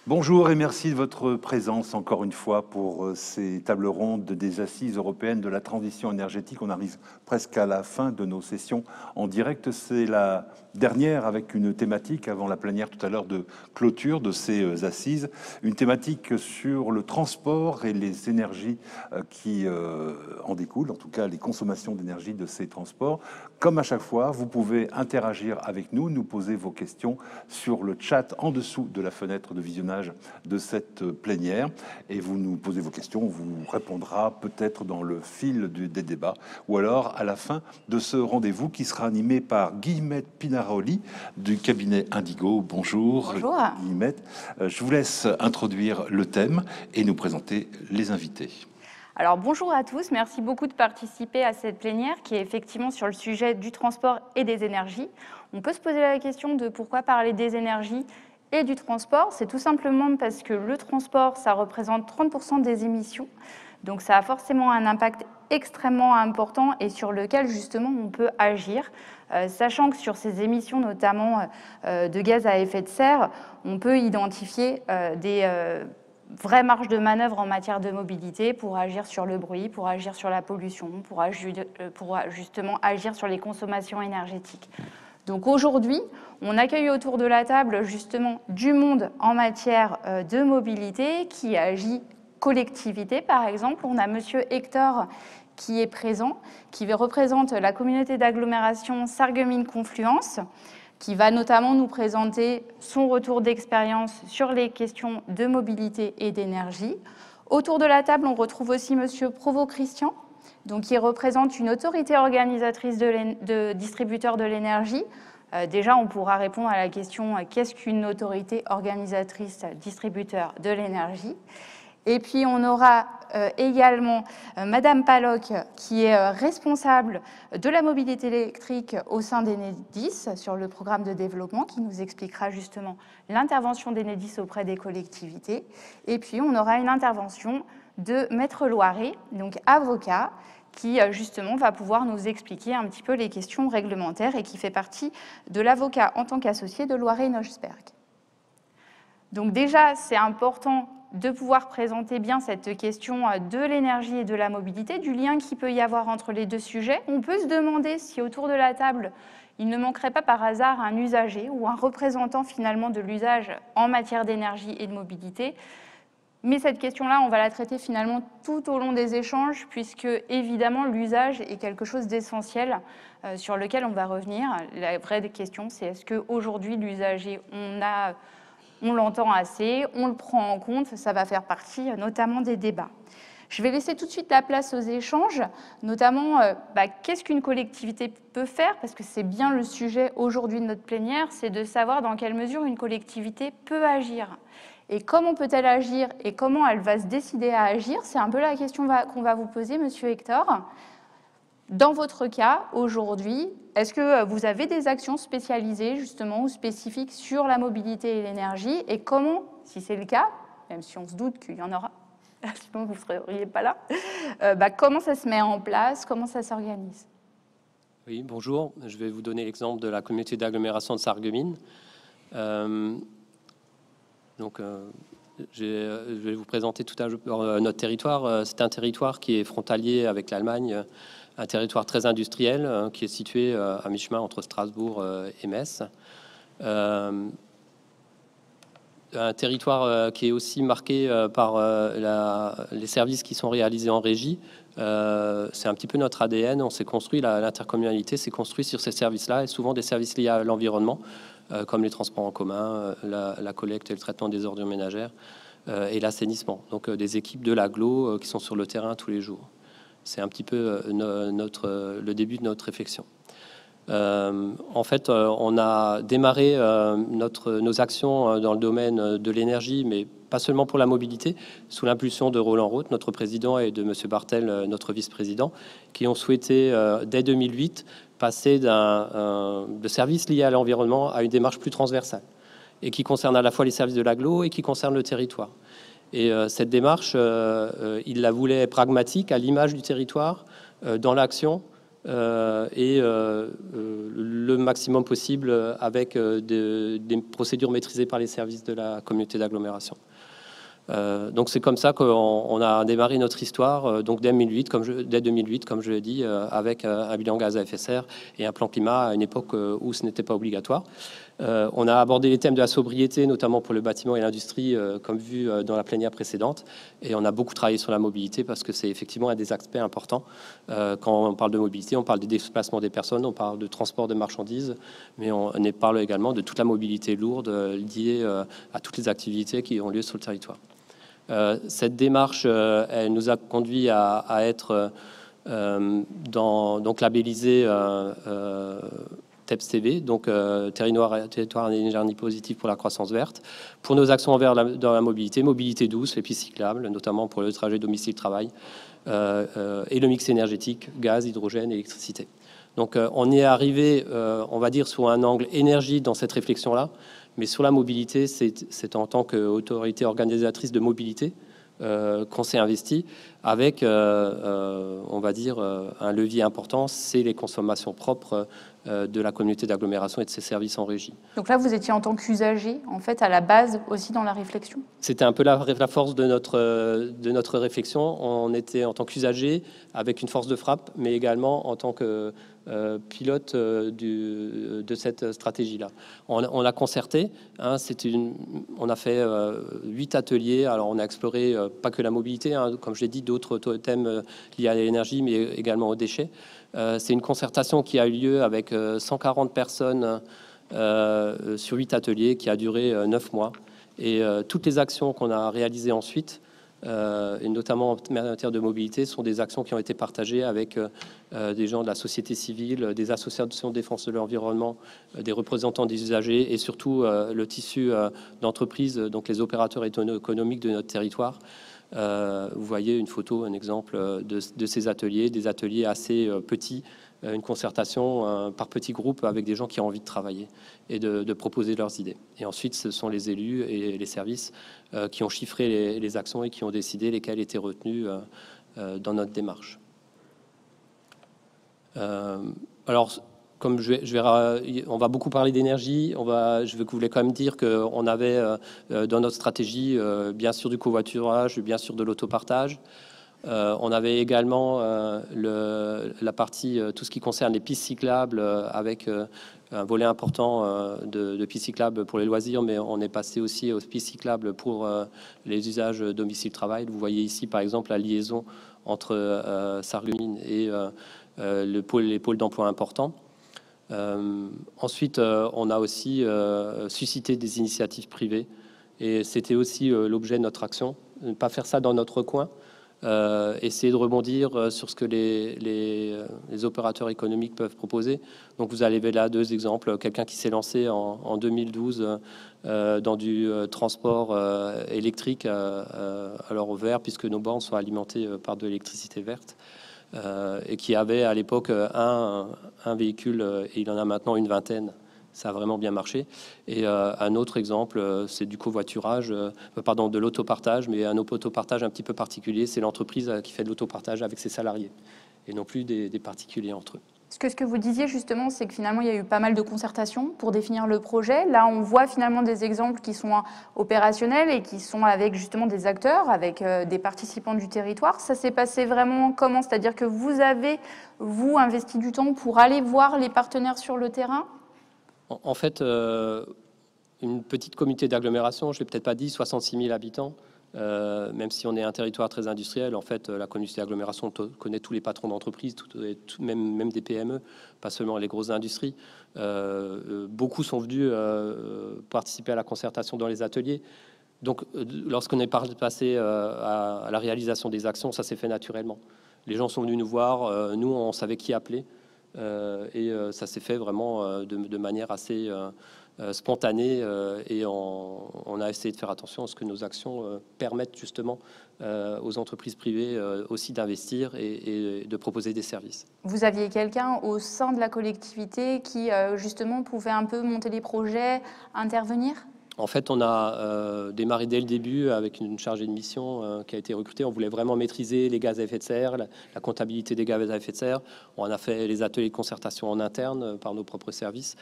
Bonjour et merci de votre présence encore une fois pour ces tables rondes des Assises européennes de la transition énergétique. On arrive presque à la fin de nos sessions en direct. C'est la dernière avec une thématique avant la plénière tout à l'heure de clôture de ces assises. Une thématique sur le transport et les énergies qui en découlent, en tout cas les consommations d'énergie de ces transports. Comme à chaque fois, vous pouvez interagir avec nous poser vos questions sur le chat en dessous de la fenêtre de visionnage de cette plénière et vous nous posez vos questions, on vous répondra peut-être dans le fil des débats ou alors à la fin de ce rendez-vous qui sera animé par Guillemette Pinaroli du cabinet Indigo. Bonjour. Bonjour. Guillemette. Je vous laisse introduire le thème et nous présenter les invités. Alors bonjour à tous, merci beaucoup de participer à cette plénière qui est effectivement sur le sujet du transport et des énergies. On peut se poser la question de pourquoi parler des énergies et du transport. C'est tout simplement parce que le transport, ça représente 30% des émissions. Donc ça a forcément un impact extrêmement important et sur lequel justement on peut agir. Sachant que sur ces émissions notamment de gaz à effet de serre, on peut identifier des vraies marges de manœuvre en matière de mobilité pour agir sur le bruit, pour agir sur la pollution, pour justement agir sur les consommations énergétiques. Donc aujourd'hui, on accueille autour de la table justement du monde en matière de mobilité qui agit collectivité. Par exemple, on a Monsieur Hector qui est présent, qui représente la communauté d'agglomération Sarreguemines-Confluence, qui va notamment nous présenter son retour d'expérience sur les questions de mobilité et d'énergie. Autour de la table, on retrouve aussi Monsieur Provost-Christian, donc qui représente une autorité organisatrice de distributeurs de l'énergie. Déjà, on pourra répondre à la question qu'est-ce qu'une autorité organisatrice distributeur de l'énergie. Et puis, on aura également Madame Paloc, qui est responsable de la mobilité électrique au sein d'Enedis sur le programme de développement, qui nous expliquera justement l'intervention d'Enedis auprès des collectivités. Et puis, on aura une intervention de Maître Loiret, donc avocat, qui justement va pouvoir nous expliquer un petit peu les questions réglementaires et qui fait partie de l'avocat en tant qu'associé de Loiret-Neuschberg. Donc déjà, c'est important de pouvoir présenter bien cette question de l'énergie et de la mobilité, du lien qu'il peut y avoir entre les deux sujets. On peut se demander si autour de la table, il ne manquerait pas par hasard un usager ou un représentant finalement de l'usage en matière d'énergie et de mobilité. Mais cette question-là, on va la traiter finalement tout au long des échanges, puisque évidemment l'usage est quelque chose d'essentiel sur lequel on va revenir. La vraie question, c'est est-ce qu'aujourd'hui l'usager, on l'entend assez, on le prend en compte, ça va faire partie notamment des débats. Je vais laisser tout de suite la place aux échanges, notamment qu'est-ce qu'une collectivité peut faire, parce que c'est bien le sujet aujourd'hui de notre plénière, c'est de savoir dans quelle mesure une collectivité peut agir. Et comment peut-elle agir et comment elle va se décider à agir? C'est un peu la question qu'on va vous poser, Monsieur Hector. Dans votre cas, aujourd'hui, est-ce que vous avez des actions spécialisées, justement, ou spécifiques sur la mobilité et l'énergie? Et comment, si c'est le cas, même si on se doute qu'il y en aura, sinon vous ne seriez pas là, comment ça se met en place, comment ça s'organise? Oui, bonjour. Je vais vous donner l'exemple de la communauté d'agglomération de Sarreguemines. Je vais vous présenter tout à l'heure notre territoire. C'est un territoire qui est frontalier avec l'Allemagne, un territoire très industriel qui est situé à mi-chemin entre Strasbourg et Metz. Un territoire qui est aussi marqué par les services qui sont réalisés en régie. C'est un petit peu notre ADN. On s'est construit, l'intercommunalité s'est construite sur ces services-là, et souvent des services liés à l'environnement, comme les transports en commun, la collecte et le traitement des ordures ménagères et l'assainissement. Donc des équipes de l'agglo qui sont sur le terrain tous les jours. C'est un petit peu le début de notre réflexion. En fait, on a démarré nos actions dans le domaine de l'énergie, mais pas seulement pour la mobilité, sous l'impulsion de Roland Roth, notre président, et de M. Bartel, notre vice-président, qui ont souhaité, dès 2008, passer de services liés à l'environnement à une démarche plus transversale, et qui concerne à la fois les services de l'agglo et qui concerne le territoire. Et cette démarche, il la voulait pragmatique, à l'image du territoire, dans l'action, et le maximum possible avec des procédures maîtrisées par les services de la communauté d'agglomération. Donc c'est comme ça qu'on a démarré notre histoire, donc dès 2008, comme je l'ai dit, avec un bilan gaz à effet de serre et un plan climat à une époque où ce n'était pas obligatoire. On a abordé les thèmes de la sobriété, notamment pour le bâtiment et l'industrie, comme vu dans la plénière précédente. Et on a beaucoup travaillé sur la mobilité parce que c'est effectivement un des aspects importants. Quand on parle de mobilité, on parle des déplacements des personnes, on parle de transport de marchandises, mais on parle également de toute la mobilité lourde liée à toutes les activités qui ont lieu sur le territoire. Cette démarche, elle nous a conduit à être donc labellisé TEPS-TV, donc territoire à énergie positive pour la croissance verte, pour nos actions dans la mobilité douce, les pistes cyclables, notamment pour le trajet domicile-travail, et le mix énergétique, gaz, hydrogène, électricité. Donc on est arrivé, on va dire, sous un angle énergie dans cette réflexion-là, mais sur la mobilité, c'est en tant qu'autorité organisatrice de mobilité qu'on s'est investi avec, on va dire, un levier important, c'est les consommations propres de la communauté d'agglomération et de ses services en régie. Donc là, vous étiez en tant qu'usager, en fait, à la base aussi dans la réflexion? C'était un peu la force de notre réflexion. On était en tant qu'usager avec une force de frappe, mais également en tant que pilote de cette stratégie-là. On a concerté, hein, on a fait 8 ateliers. Alors on a exploré pas que la mobilité, hein, comme je l'ai dit, d'autres thèmes liés à l'énergie, mais également aux déchets. C'est une concertation qui a eu lieu avec 140 personnes sur 8 ateliers qui a duré 9 mois. Et toutes les actions qu'on a réalisées ensuite, et notamment en matière de mobilité, sont des actions qui ont été partagées avec des gens de la société civile, des associations de défense de l'environnement, des représentants des usagers et surtout le tissu d'entreprises, donc les opérateurs économiques de notre territoire. Vous voyez une photo, un exemple de ces ateliers, des ateliers assez petits, une concertation par petits groupes avec des gens qui ont envie de travailler et de proposer leurs idées. Et ensuite, ce sont les élus et les services qui ont chiffré les actions et qui ont décidé lesquelles étaient retenues dans notre démarche. Alors, comme on va beaucoup parler d'énergie, je voulais quand même dire qu'on avait dans notre stratégie, bien sûr, du covoiturage, bien sûr, de l'autopartage. On avait également la partie, tout ce qui concerne les pistes cyclables, avec un volet important de pistes cyclables pour les loisirs, mais on est passé aussi aux pistes cyclables pour les usages domicile-travail. Vous voyez ici, par exemple, la liaison entre Sarreguemines et les pôles d'emploi importants. Ensuite, on a aussi suscité des initiatives privées, et c'était aussi l'objet de notre action, ne pas faire ça dans notre coin. Essayer de rebondir sur ce que les opérateurs économiques peuvent proposer. Donc vous avez là 2 exemples. Quelqu'un qui s'est lancé en 2012 dans du transport électrique alors au vert, puisque nos bornes sont alimentées par de l'électricité verte, et qui avait à l'époque un véhicule, et il en a maintenant une vingtaine. Ça a vraiment bien marché. Et un autre exemple, c'est du covoiturage, de l'autopartage, mais un autopartage un petit peu particulier. C'est l'entreprise qui fait de l'autopartage avec ses salariés, et non plus des particuliers entre eux. Ce que vous disiez justement, c'est que finalement, il y a eu pas mal de concertations pour définir le projet. Là, on voit finalement des exemples qui sont opérationnels et qui sont avec justement des acteurs, avec des participants du territoire. Ça s'est passé vraiment comment? C'est-à-dire que vous avez, investi du temps pour aller voir les partenaires sur le terrain? En fait, une petite communauté d'agglomération, je ne l'ai peut-être pas dit, 66 000 habitants, même si on est un territoire très industriel, en fait, la communauté d'agglomération connaît tous les patrons d'entreprise, même des PME, pas seulement les grosses industries. Beaucoup sont venus participer à la concertation dans les ateliers. Donc, lorsqu'on est passé à la réalisation des actions, ça s'est fait naturellement. Les gens sont venus nous voir, nous, on savait qui appeler. Et ça s'est fait vraiment de manière assez spontanée, et on a essayé de faire attention à ce que nos actions permettent justement aux entreprises privées aussi d'investir et de proposer des services. Vous aviez quelqu'un au sein de la collectivité qui justement pouvait un peu monter les projets, intervenir? En fait, on a démarré dès le début avec une chargée de mission qui a été recrutée. On voulait vraiment maîtriser les gaz à effet de serre, la comptabilité des gaz à effet de serre. On a fait les ateliers de concertation en interne par nos propres services.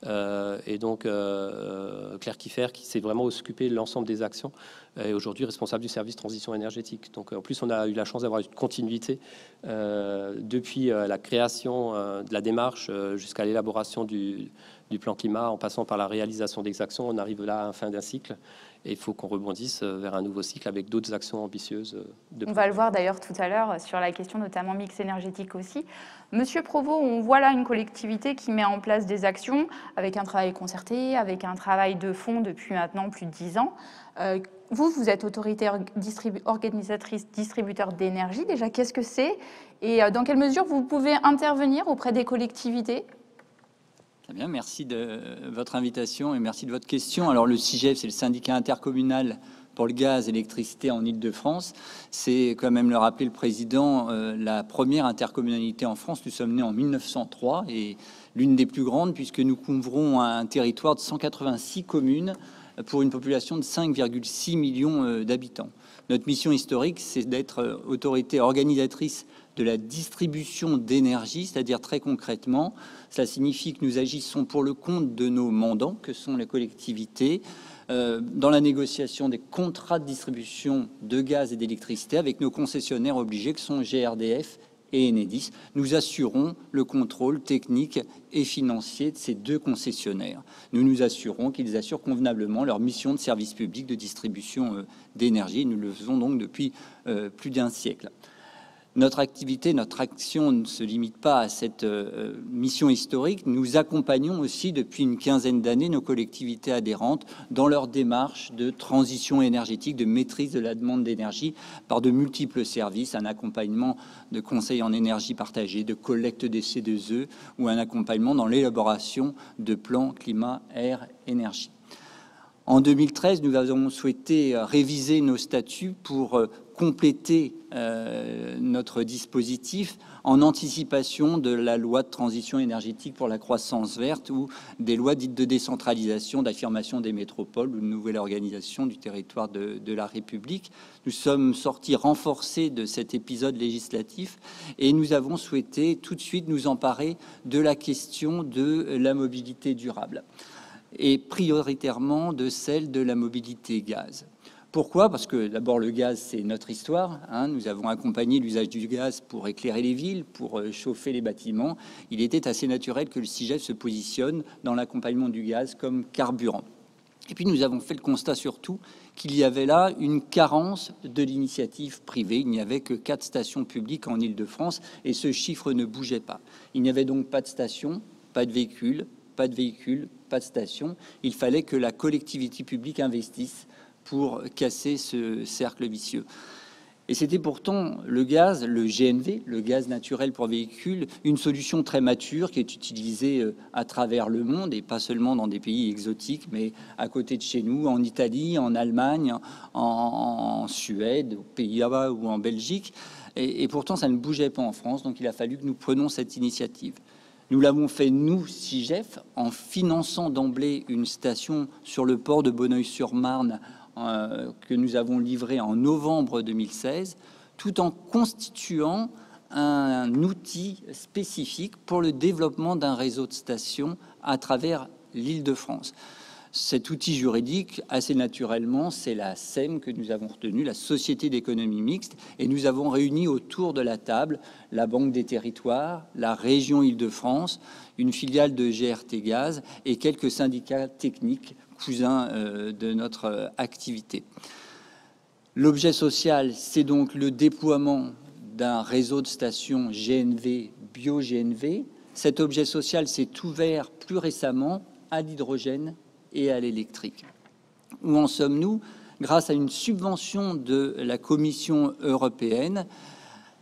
Et donc, Claire Kiffer, qui s'est vraiment occupée de l'ensemble des actions, est aujourd'hui responsable du service transition énergétique. Donc, en plus, on a eu la chance d'avoir une continuité depuis la création de la démarche jusqu'à l'élaboration du plan climat, en passant par la réalisation des actions. On arrive là à la fin d'un cycle et il faut qu'on rebondisse vers un nouveau cycle avec d'autres actions ambitieuses. On va le voir d'ailleurs tout à l'heure sur la question notamment mix énergétique aussi. Monsieur Provost, on voit là une collectivité qui met en place des actions avec un travail concerté, avec un travail de fond depuis maintenant plus de 10 ans. Vous êtes autorité organisatrice distributeur d'énergie. Déjà, qu'est-ce que c'est? Et dans quelle mesure vous pouvez intervenir auprès des collectivités? Très bien, merci de votre invitation et merci de votre question. Alors le SIGEF, c'est le syndicat intercommunal pour le gaz et l'électricité en Île-de-France. C'est, quand même le rappelait le président, la première intercommunalité en France. Nous sommes nés en 1903 et l'une des plus grandes puisque nous couvrons un territoire de 186 communes pour une population de 5,6 millions d'habitants. Notre mission historique, c'est d'être autorité organisatrice de la distribution d'énergie, c'est-à-dire très concrètement, cela signifie que nous agissons pour le compte de nos mandants, que sont les collectivités, dans la négociation des contrats de distribution de gaz et d'électricité avec nos concessionnaires obligés, que sont GRDF et Enedis. Nous assurons le contrôle technique et financier de ces deux concessionnaires. Nous nous assurons qu'ils assurent convenablement leur mission de service public de distribution d'énergie. Nous le faisons donc depuis plus d'un siècle. Notre activité, notre action ne se limite pas à cette mission historique. Nous accompagnons aussi depuis une quinzaine d'années nos collectivités adhérentes dans leur démarche de transition énergétique, de maîtrise de la demande d'énergie par de multiples services, un accompagnement de conseils en énergie partagée, de collecte des C2E ou un accompagnement dans l'élaboration de plans climat-air-énergie. En 2013, nous avons souhaité réviser nos statuts pour compléter notre dispositif en anticipation de la loi de transition énergétique pour la croissance verte ou des lois dites de décentralisation, d'affirmation des métropoles ou de nouvelle organisation du territoire de la République. Nous sommes sortis renforcés de cet épisode législatif et nous avons souhaité tout de suite nous emparer de la question de la mobilité durable et prioritairement de celle de la mobilité gaz. Pourquoi? Parce que d'abord le gaz, c'est notre histoire. Nous avons accompagné l'usage du gaz pour éclairer les villes, pour chauffer les bâtiments. Il était assez naturel que le SIGEF se positionne dans l'accompagnement du gaz comme carburant. Et puis nous avons fait le constat surtout qu'il y avait là une carence de l'initiative privée. Il n'y avait que 4 stations publiques en Île-de-France et ce chiffre ne bougeait pas. Il n'y avait donc pas de station, pas de véhicules, pas de station. Il fallait que la collectivité publique investisse pour casser ce cercle vicieux. Et c'était pourtant le gaz, le GNV, le gaz naturel pour véhicules, une solution très mature qui est utilisée à travers le monde et pas seulement dans des pays exotiques, mais à côté de chez nous, en Italie, en Allemagne, en Suède, aux Pays-Bas ou en Belgique. Et pourtant, ça ne bougeait pas en France, donc il a fallu que nous prenions cette initiative. Nous l'avons fait, nous, SIGEF, en finançant d'emblée une station sur le port de Bonneuil-sur-Marne que nous avons livrée en novembre 2016, tout en constituant un outil spécifique pour le développement d'un réseau de stations à travers l'Île-de-France. Cet outil juridique, assez naturellement, c'est la SEM que nous avons retenue, la Société d'économie mixte, et nous avons réuni autour de la table la Banque des Territoires, la région Île-de-France, une filiale de GRT Gaz et quelques syndicats techniques cousins de notre activité. L'objet social, c'est donc le déploiement d'un réseau de stations GNV, bio-GNV. Cet objet social s'est ouvert plus récemment à l'hydrogène et à l'électrique. Où en sommes-nous? Grâce à une subvention de la Commission européenne,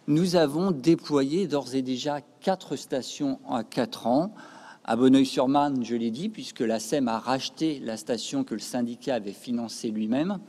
nous avons déployé d'ores et déjà 4 stations en 4 ans. À Bonneuil-sur-Marne, je l'ai dit, puisque la SEM a racheté la station que le syndicat avait financée lui-même.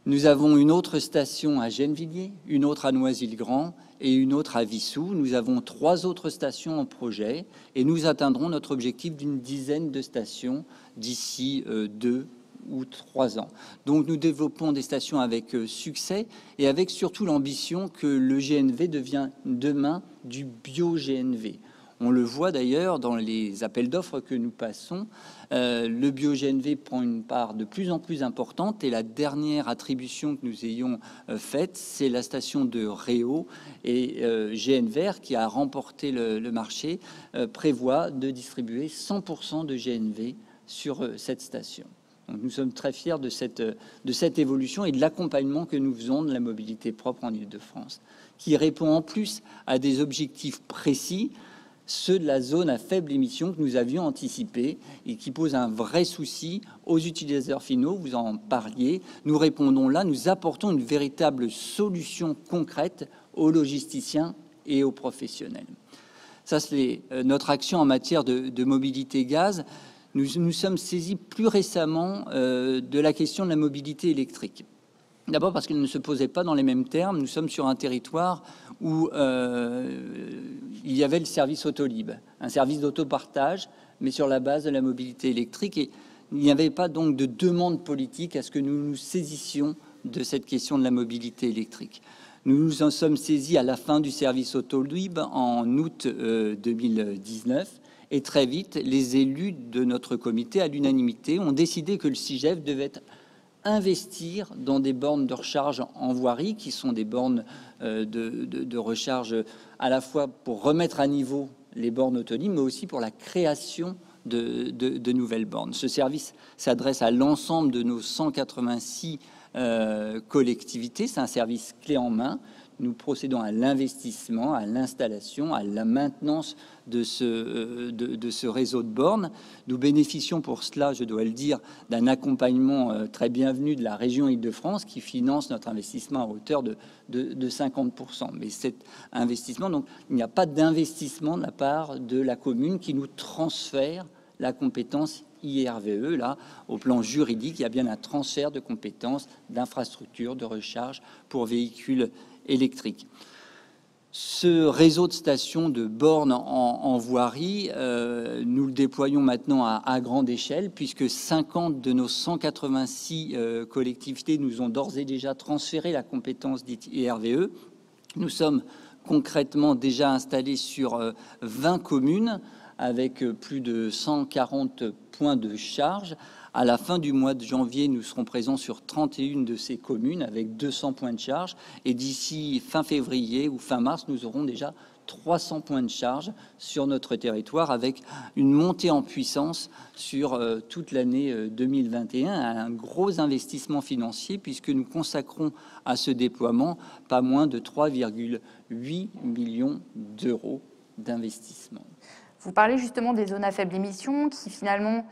Nous avons une autre station à Gennevilliers, une autre à Noisy-le-Grand et une autre à Wissous. Nous avons 3 autres stations en projet et nous atteindrons notre objectif d'une dizaine de stations d'ici 2 ou 3 ans. Donc nous développons des stations avec succès et avec surtout l'ambition que le GNV devienne demain du bio-GNV. On le voit d'ailleurs dans les appels d'offres que nous passons. Le bio-GNV prend une part de plus en plus importante et la dernière attribution que nous ayons faite, c'est la station de Réau et GNVR qui a remporté le marché, prévoit de distribuer 100% de GNV sur cette station. Donc nous sommes très fiers de cette évolution et de l'accompagnement que nous faisons de la mobilité propre en Île-de-France, qui répond en plus à des objectifs précis, ceux de la zone à faible émission que nous avions anticipés et qui posent un vrai souci aux utilisateurs finaux. Vous en parliez. Nous répondons là, nous apportons une véritable solution concrète aux logisticiens et aux professionnels. Ça, c'est notre action en matière de mobilité gaz. Nous nous sommes saisis plus récemment de la question de la mobilité électrique. D'abord parce qu'elle ne se posait pas dans les mêmes termes. Nous sommes sur un territoire où il y avait le service Autolib, un service d'autopartage, mais sur la base de la mobilité électrique. Et il n'y avait pas donc de demande politique à ce que nous nous saisissions de cette question de la mobilité électrique. Nous nous en sommes saisis à la fin du service Autolib en août 2019. Et très vite, les élus de notre comité, à l'unanimité, ont décidé que le CIGEF devait investir dans des bornes de recharge en voirie, qui sont des bornes de recharge à la fois pour remettre à niveau les bornes Autolib, mais aussi pour la création de nouvelles bornes. Ce service s'adresse à l'ensemble de nos 186 collectivités. C'est un service clé en main. Nous procédons à l'investissement, à l'installation, à la maintenance de ce réseau de bornes. Nous bénéficions pour cela, je dois le dire, d'un accompagnement très bienvenu de la région Île-de-France qui finance notre investissement à hauteur de 50%. Mais cet investissement, donc, il n'y a pas d'investissement de la part de la commune qui nous transfère la compétence IRVE. Là, au plan juridique, il y a bien un transfert de compétences, d'infrastructures, de recharge pour véhicules électriques. Ce réseau de stations de bornes en voirie, nous le déployons maintenant à grande échelle, puisque 50 de nos 186 collectivités nous ont d'ores et déjà transféré la compétence dite IRVE. Nous sommes concrètement déjà installés sur 20 communes, avec plus de 140 points de charge. À la fin du mois de janvier, nous serons présents sur 31 de ces communes avec 200 points de charge. Et d'ici fin février ou fin mars, nous aurons déjà 300 points de charge sur notre territoire avec une montée en puissance sur toute l'année 2021. Un gros investissement financier puisque nous consacrons à ce déploiement pas moins de 3,8 millions d'euros d'investissement. Vous parlez justement des zones à faible émission qui finalement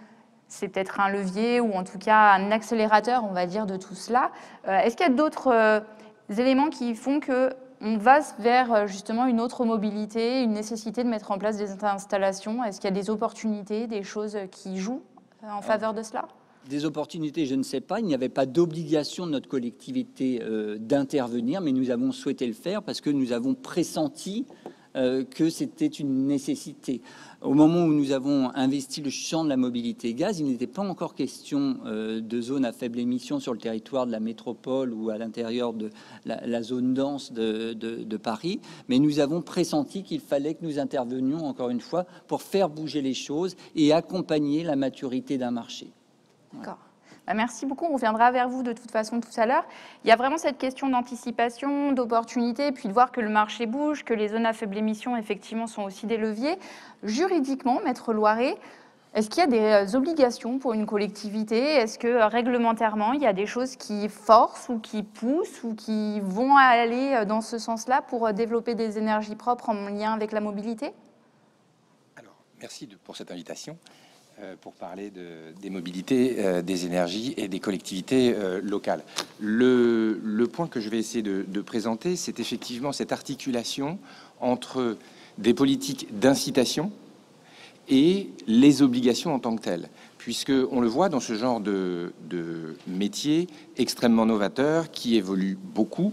c'est peut-être un levier ou en tout cas un accélérateur, on va dire, de tout cela. Est-ce qu'il y a d'autres éléments qui font qu'on va vers justement une autre mobilité, une nécessité de mettre en place des installations? Est-ce qu'il y a des opportunités, des choses qui jouent en faveur de cela? Des opportunités, je ne sais pas. Il n'y avait pas d'obligation de notre collectivité d'intervenir, mais nous avons souhaité le faire parce que nous avons pressenti que c'était une nécessité. Au moment où nous avons investi le champ de la mobilité gaz, il n'était pas encore question de zones à faible émission sur le territoire de la métropole ou à l'intérieur de la zone dense de Paris, mais nous avons pressenti qu'il fallait que nous intervenions, encore une fois, pour faire bouger les choses et accompagner la maturité d'un marché. D'accord. Merci beaucoup. On reviendra vers vous de toute façon tout à l'heure. Il y a vraiment cette question d'anticipation, d'opportunité, puis de voir que le marché bouge, que les zones à faible émission, effectivement, sont aussi des leviers. Juridiquement, Maître Loiret, est-ce qu'il y a des obligations pour une collectivité? Est-ce que réglementairement, il y a des choses qui forcent ou qui poussent ou qui vont aller dans ce sens-là pour développer des énergies propres en lien avec la mobilité? Alors, merci pour cette invitation. Pour parler des mobilités, des énergies et des collectivités locales. Le point que je vais essayer de présenter, c'est effectivement cette articulation entre des politiques d'incitation et les obligations en tant que telles. Puisqu'on le voit dans ce genre de métier extrêmement novateur, qui évolue beaucoup,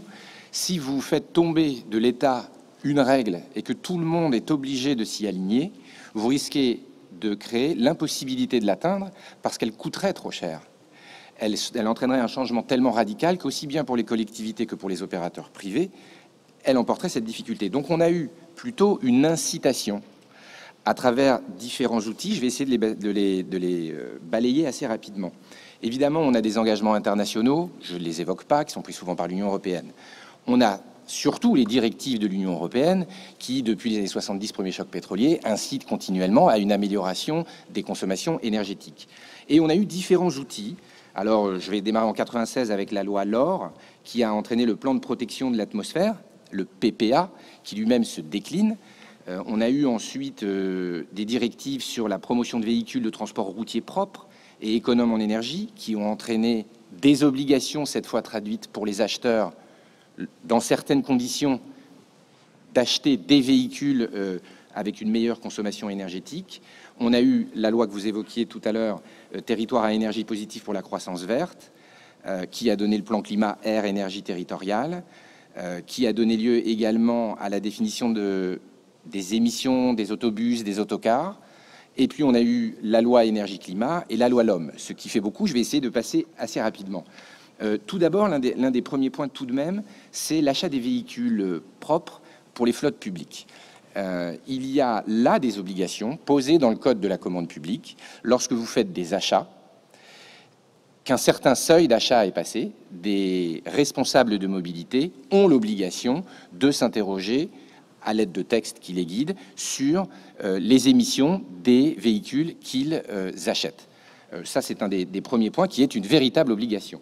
si vous faites tomber de l'État une règle et que tout le monde est obligé de s'y aligner, vous risquez de créer l'impossibilité de l'atteindre parce qu'elle coûterait trop cher. Elle entraînerait un changement tellement radical qu'aussi bien pour les collectivités que pour les opérateurs privés, elle emporterait cette difficulté. Donc on a eu plutôt une incitation à travers différents outils. Je vais essayer de les balayer assez rapidement. Évidemment, on a des engagements internationaux, je ne les évoque pas, qui sont pris souvent par l'Union européenne. On a surtout les directives de l'Union européenne qui, depuis les années 70, premier choc pétrolier, incitent continuellement à une amélioration des consommations énergétiques. Et on a eu différents outils. Alors, je vais démarrer en 96 avec la loi LOR, qui a entraîné le plan de protection de l'atmosphère, le PPA, qui lui-même se décline. On a eu ensuite des directives sur la promotion de véhicules de transport routier propres et économes en énergie, qui ont entraîné des obligations, cette fois traduites pour les acheteurs, dans certaines conditions, d'acheter des véhicules avec une meilleure consommation énergétique. On a eu la loi que vous évoquiez tout à l'heure, territoire à énergie positive pour la croissance verte, qui a donné le plan climat air énergie territoriale, qui a donné lieu également à la définition des émissions des autobus, des autocars. Et puis on a eu la loi énergie-climat et la loi LOM, ce qui fait beaucoup. Je vais essayer de passer assez rapidement. Tout d'abord, l'un des premiers points tout de même, c'est l'achat des véhicules propres pour les flottes publiques. Il y a là des obligations posées dans le code de la commande publique lorsque vous faites des achats, qu'un certain seuil d'achat est passé. Des responsables de mobilité ont l'obligation de s'interroger à l'aide de textes qui les guident sur les émissions des véhicules qu'ils achètent. Ça, c'est un des premiers points qui est une véritable obligation.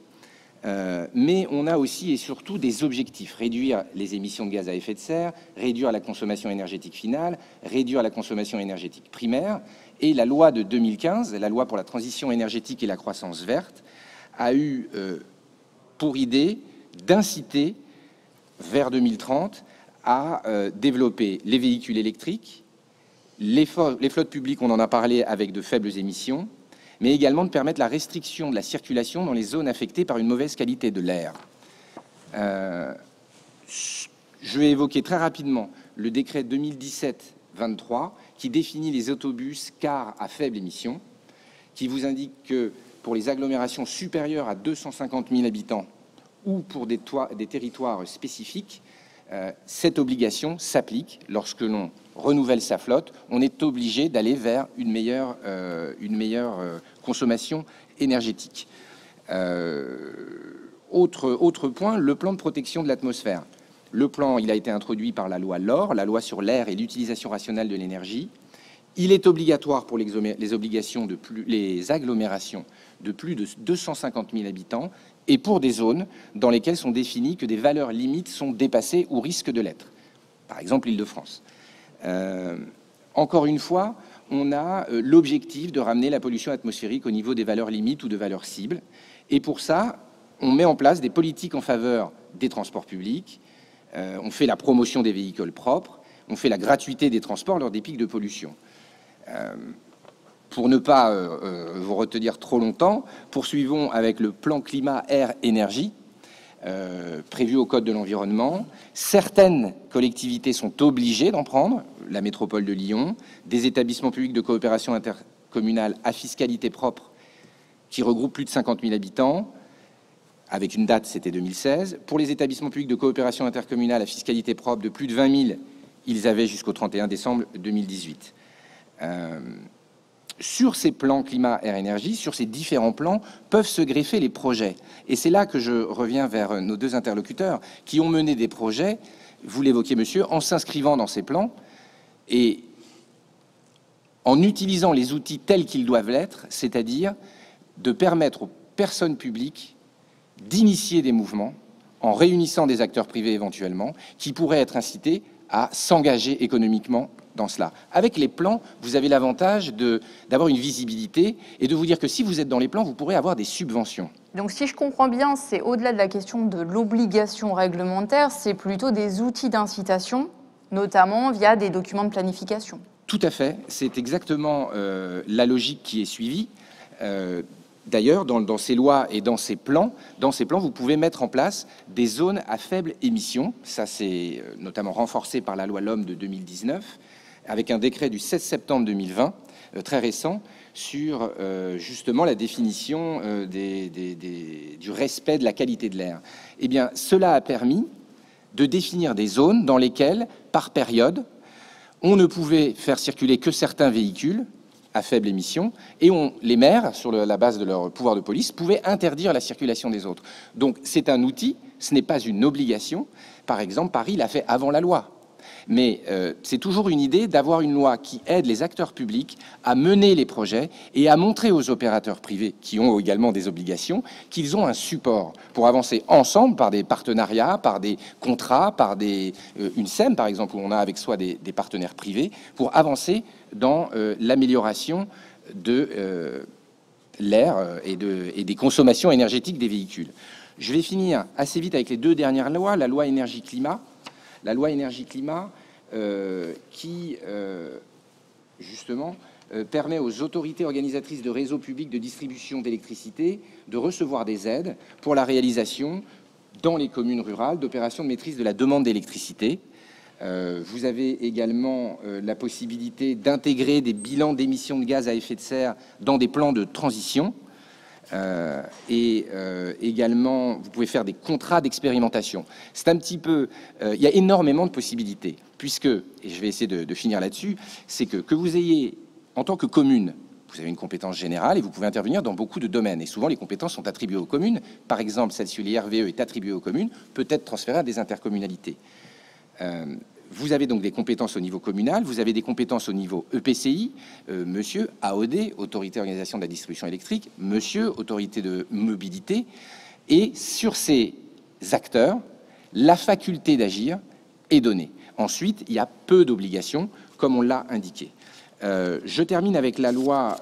Mais on a aussi et surtout des objectifs. Réduire les émissions de gaz à effet de serre, réduire la consommation énergétique finale, réduire la consommation énergétique primaire. Et la loi de 2015, la loi pour la transition énergétique et la croissance verte, a eu pour idée d'inciter vers 2030 à développer les véhicules électriques, les flottes publiques, on en a parlé, avec de faibles émissions, mais également de permettre la restriction de la circulation dans les zones affectées par une mauvaise qualité de l'air. Je vais évoquer très rapidement le décret 2017-23 qui définit les autobus cars à faible émission, qui vous indique que pour les agglomérations supérieures à 250 000 habitants ou pour des territoires spécifiques, cette obligation s'applique lorsque l'on renouvelle sa flotte. On est obligé d'aller vers une meilleure consommation énergétique. Autre point, le plan de protection de l'atmosphère. Le plan, il a été introduit par la loi LOR, la loi sur l'air et l'utilisation rationnelle de l'énergie. Il est obligatoire pour les agglomérations de plus de 250 000 habitants et pour des zones dans lesquelles sont définies que des valeurs limites sont dépassées ou risquent de l'être. Par exemple, l'Île-de-France. Encore une fois, on a l'objectif de ramener la pollution atmosphérique au niveau des valeurs limites ou de valeurs cibles. Et pour ça, on met en place des politiques en faveur des transports publics. On fait la promotion des véhicules propres. On fait la gratuité des transports lors des pics de pollution. Pour ne pas vous retenir trop longtemps, poursuivons avec le plan climat-air-énergie prévu au Code de l'environnement. Certaines collectivités sont obligées d'en prendre, la métropole de Lyon, des établissements publics de coopération intercommunale à fiscalité propre qui regroupent plus de 50 000 habitants, avec une date, c'était 2016. Pour les établissements publics de coopération intercommunale à fiscalité propre de plus de 20 000, ils avaient jusqu'au 31 décembre 2018. Sur ces plans climat, air, énergie, sur ces différents plans, peuvent se greffer les projets. Et c'est là que je reviens vers nos deux interlocuteurs qui ont mené des projets, vous l'évoquiez, monsieur, en s'inscrivant dans ces plans et en utilisant les outils tels qu'ils doivent l'être, c'est-à-dire de permettre aux personnes publiques d'initier des mouvements en réunissant des acteurs privés éventuellement qui pourraient être incités à s'engager économiquement dans cela. Avec les plans, vous avez l'avantage d'avoir une visibilité et de vous dire que si vous êtes dans les plans, vous pourrez avoir des subventions. Donc si je comprends bien, c'est au-delà de la question de l'obligation réglementaire, c'est plutôt des outils d'incitation, notamment via des documents de planification. Tout à fait, c'est exactement la logique qui est suivie. D'ailleurs, dans ces lois et dans ces plans, vous pouvez mettre en place des zones à faible émission. Ça, c'est notamment renforcé par la loi LOM de 2019, avec un décret du 16 septembre 2020, très récent, sur justement la définition du respect de la qualité de l'air. Eh bien, cela a permis de définir des zones dans lesquelles, par période, on ne pouvait faire circuler que certains véhicules à faible émission, et les maires, sur la base de leur pouvoir de police, pouvaient interdire la circulation des autres. Donc c'est un outil, ce n'est pas une obligation. Par exemple, Paris l'a fait avant la loi. Mais c'est toujours une idée d'avoir une loi qui aide les acteurs publics à mener les projets et à montrer aux opérateurs privés, qui ont également des obligations, qu'ils ont un support pour avancer ensemble par des partenariats, par des contrats, par une SEM, par exemple, où on a avec soi des partenaires privés, pour avancer dans l'amélioration de l'air et des consommations énergétiques des véhicules. Je vais finir assez vite avec les deux dernières lois, la loi énergie-climat. La loi énergie-climat qui, justement, permet aux autorités organisatrices de réseaux publics de distribution d'électricité de recevoir des aides pour la réalisation, dans les communes rurales, d'opérations de maîtrise de la demande d'électricité. Vous avez également la possibilité d'intégrer des bilans d'émissions de gaz à effet de serre dans des plans de transition. Également, vous pouvez faire des contrats d'expérimentation. C'est un petit peu... il y a énormément de possibilités, puisque, et je vais essayer de finir là-dessus, c'est que vous ayez, en tant que commune, vous avez une compétence générale et vous pouvez intervenir dans beaucoup de domaines. Et souvent, les compétences sont attribuées aux communes. Par exemple, celle sur les RVE est attribuée aux communes, peut être transférée à des intercommunalités. Vous avez donc des compétences au niveau communal, vous avez des compétences au niveau EPCI, monsieur AOD, Autorité Organisation de la Distribution Électrique, monsieur Autorité de Mobilité, et sur ces acteurs, la faculté d'agir est donnée. Ensuite, il y a peu d'obligations, comme on l'a indiqué. Je termine avec la loi,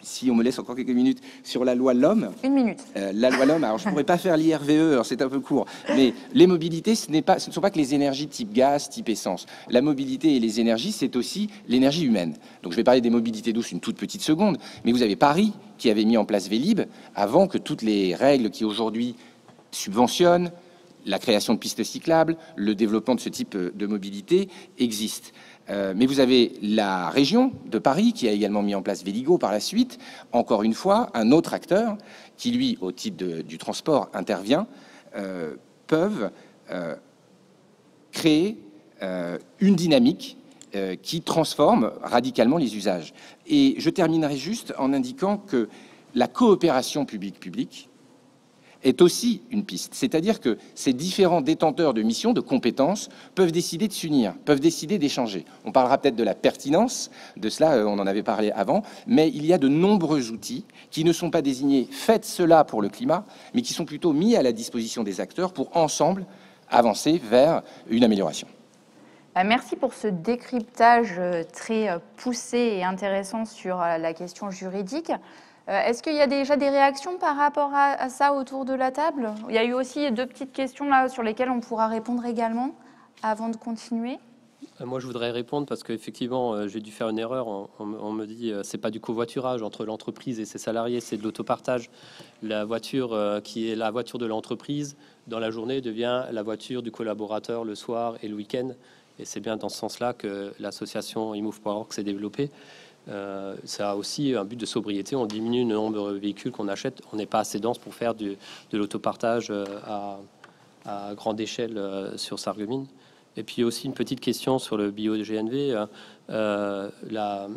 si on me laisse encore quelques minutes, sur la loi LOM. Une minute. La loi LOM, alors je ne pourrais pas faire l'IRVE, alors c'est un peu court, mais les mobilités, ce ne sont pas que les énergies type gaz, type essence. La mobilité et les énergies, c'est aussi l'énergie humaine. Donc je vais parler des mobilités douces une toute petite seconde, mais vous avez Paris qui avait mis en place Vélib avant que toutes les règles qui aujourd'hui subventionnent la création de pistes cyclables, le développement de ce type de mobilité existent. Mais vous avez la région de Paris qui a également mis en place Véligo par la suite. Encore une fois, un autre acteur qui, lui, au titre du transport, intervient, peuvent créer une dynamique qui transforme radicalement les usages. Et je terminerai juste en indiquant que la coopération public-public est aussi une piste. C'est-à-dire que ces différents détenteurs de missions, de compétences, peuvent décider de s'unir, peuvent décider d'échanger. On parlera peut-être de la pertinence de cela, on en avait parlé avant, mais il y a de nombreux outils qui ne sont pas désignés, faites cela pour le climat, mais qui sont plutôt mis à la disposition des acteurs pour ensemble avancer vers une amélioration. Merci pour ce décryptage très poussé et intéressant sur la question juridique. Est-ce qu'il y a déjà des réactions par rapport à ça autour de la table? Il y a eu aussi deux petites questions là sur lesquelles on pourra répondre également avant de continuer. Moi, je voudrais répondre parce qu'effectivement, j'ai dû faire une erreur. On me dit c'est pas du covoiturage entre l'entreprise et ses salariés, c'est de l'autopartage. La voiture qui est la voiture de l'entreprise dans la journée devient la voiture du collaborateur le soir et le week-end. Et c'est bien dans ce sens-là que l'association eMove.org s'est développée. Ça a aussi un but de sobriété. On diminue le nombre de véhicules qu'on achète. On n'est pas assez dense pour faire de l'autopartage à grande échelle sur Sarreguemines. Et puis aussi une petite question sur le bio-GNV. La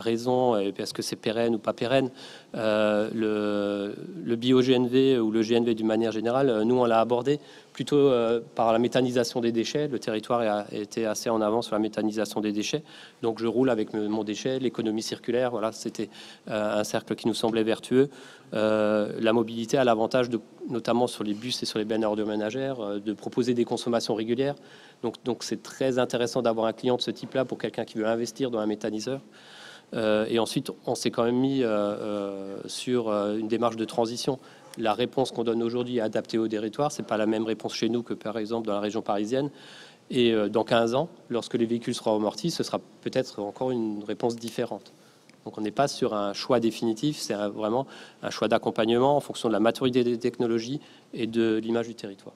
raison, est-ce que c'est pérenne ou pas pérenne? Le bio-GNV ou le GNV d'une manière générale, nous on l'a abordé plutôt par la méthanisation des déchets. Le territoire a été assez en avance sur la méthanisation des déchets. Donc je roule avec mon déchet, l'économie circulaire, voilà, c'était un cercle qui nous semblait vertueux. La mobilité a l'avantage, notamment sur les bus et sur les bennes ménagères, de proposer des consommations régulières. Donc c'est très intéressant d'avoir un client de ce type-là pour quelqu'un qui veut investir dans un méthaniseur. Et ensuite, on s'est quand même mis sur une démarche de transition. La réponse qu'on donne aujourd'hui est adaptée au territoire. C'est pas la même réponse chez nous que par exemple dans la région parisienne. Et dans 15 ans, lorsque les véhicules seront amortis, ce sera peut-être encore une réponse différente. Donc on n'est pas sur un choix définitif, c'est vraiment un choix d'accompagnement en fonction de la maturité des technologies et de l'image du territoire.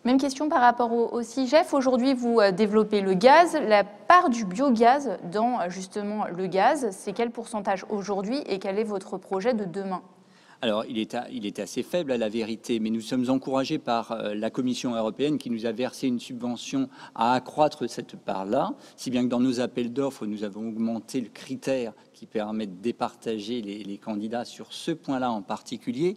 Même question par rapport au CIGEF. Aujourd'hui, vous développez le gaz. La part du biogaz dans justement le gaz, c'est quel pourcentage aujourd'hui et quel est votre projet de demain? Alors, il est assez faible à la vérité, mais nous sommes encouragés par la Commission européenne qui nous a versé une subvention à accroître cette part-là, si bien que dans nos appels d'offres, nous avons augmenté le critère qui permet de départager les candidats sur ce point-là en particulier.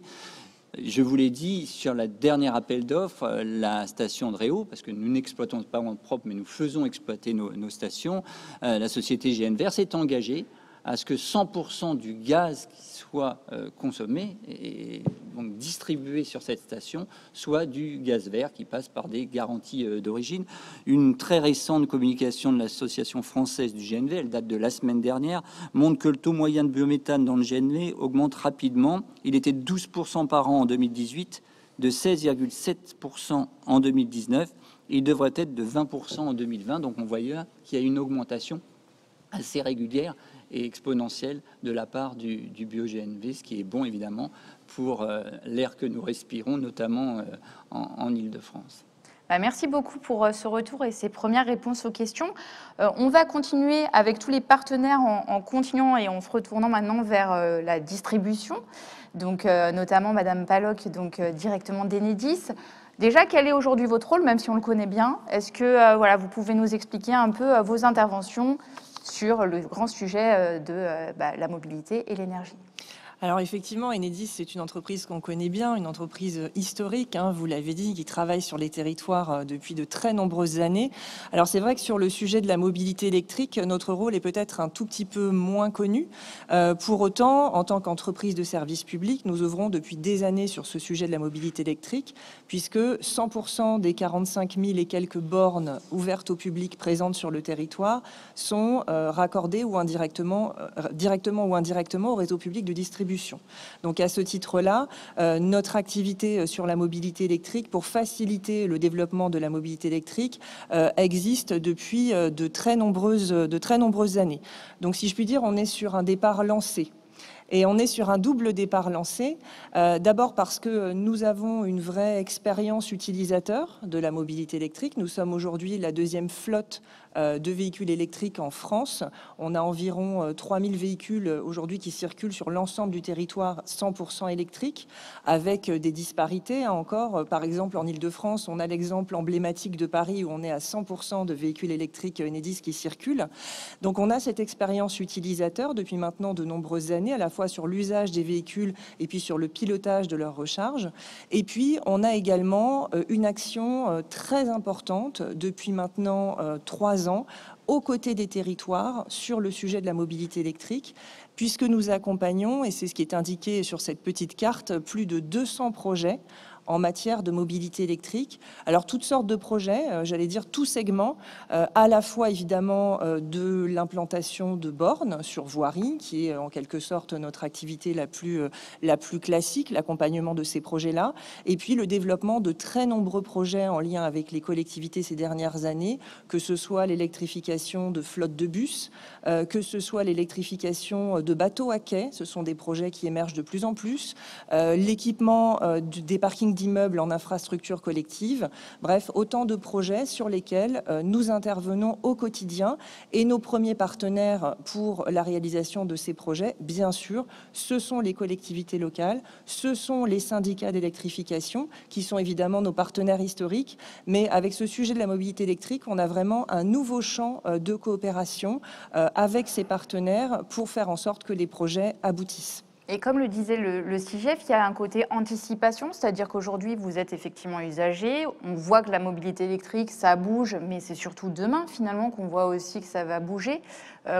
Je vous l'ai dit, sur la dernière appel d'offres, la station de Réau, parce que nous n'exploitons pas en propre, mais nous faisons exploiter nos stations, la société GNVR s'est engagée à ce que 100% du gaz qui soit consommé et donc distribué sur cette station soit du gaz vert qui passe par des garanties d'origine. Une très récente communication de l'association française du GNV, elle date de la semaine dernière, montre que le taux moyen de biométhane dans le GNV augmente rapidement. Il était de 12% par an en 2018, de 16,7% en 2019. Il devrait être de 20% en 2020. Donc on voit qu'il y a une augmentation assez régulière et exponentielle de la part du bio-GNV, ce qui est bon évidemment pour l'air que nous respirons, notamment en Île-de-France. Merci beaucoup pour ce retour et ces premières réponses aux questions. On va continuer avec tous les partenaires en continuant et en se retournant maintenant vers la distribution, donc notamment Madame Palloc, donc directement d'Enedis. Déjà, quel est aujourd'hui votre rôle, même si on le connaît bien? Est-ce que voilà, vous pouvez nous expliquer un peu vos interventions sur le grand sujet de la mobilité et l'énergie? Alors effectivement, Enedis, c'est une entreprise qu'on connaît bien, une entreprise historique, vous l'avez dit, qui travaille sur les territoires depuis de très nombreuses années. Alors c'est vrai que sur le sujet de la mobilité électrique, notre rôle est peut-être un tout petit peu moins connu. Pour autant, en tant qu'entreprise de service public, nous œuvrons depuis des années sur ce sujet de la mobilité électrique, puisque 100% des 45 000 et quelques bornes ouvertes au public présentes sur le territoire sont raccordées ou directement ou indirectement au réseau public de distribution. Donc à ce titre-là, notre activité sur la mobilité électrique pour faciliter le développement de la mobilité électrique existe depuis de très nombreuses années. Donc si je puis dire, on est sur un départ lancé. Et on est sur un double départ lancé, d'abord parce que nous avons une vraie expérience utilisateur de la mobilité électrique. Nous sommes aujourd'hui la deuxième flotte de véhicules électriques en France. On a environ 3000 véhicules aujourd'hui qui circulent sur l'ensemble du territoire 100% électriques, avec des disparités encore. Par exemple, en Île-de-France, on a l'exemple emblématique de Paris où on est à 100% de véhicules électriques Enedis qui circulent. Donc on a cette expérience utilisateur depuis maintenant de nombreuses années, à la fois sur l'usage des véhicules et puis sur le pilotage de leur recharge. Et puis, on a également une action très importante depuis maintenant 3 ans aux côtés des territoires sur le sujet de la mobilité électrique, puisque nous accompagnons, et c'est ce qui est indiqué sur cette petite carte, plus de 200 projets en matière de mobilité électrique. Alors, toutes sortes de projets, j'allais dire tous segments, à la fois évidemment de l'implantation de bornes sur voirie, qui est en quelque sorte notre activité la plus classique, l'accompagnement de ces projets-là, et puis le développement de très nombreux projets en lien avec les collectivités ces dernières années, que ce soit l'électrification de flottes de bus, que ce soit l'électrification de bateaux à quai, ce sont des projets qui émergent de plus en plus, l'équipement des parkings d'immeubles en infrastructure collective, bref, autant de projets sur lesquels nous intervenons au quotidien. Et nos premiers partenaires pour la réalisation de ces projets, bien sûr, ce sont les collectivités locales, ce sont les syndicats d'électrification, qui sont évidemment nos partenaires historiques. Mais avec ce sujet de la mobilité électrique, on a vraiment un nouveau champ de coopération avec ces partenaires pour faire en sorte que les projets aboutissent. Et comme le disait le CIGEF, il y a un côté anticipation, c'est-à-dire qu'aujourd'hui, vous êtes effectivement usager. On voit que la mobilité électrique, ça bouge, mais c'est surtout demain, finalement, qu'on voit aussi que ça va bouger.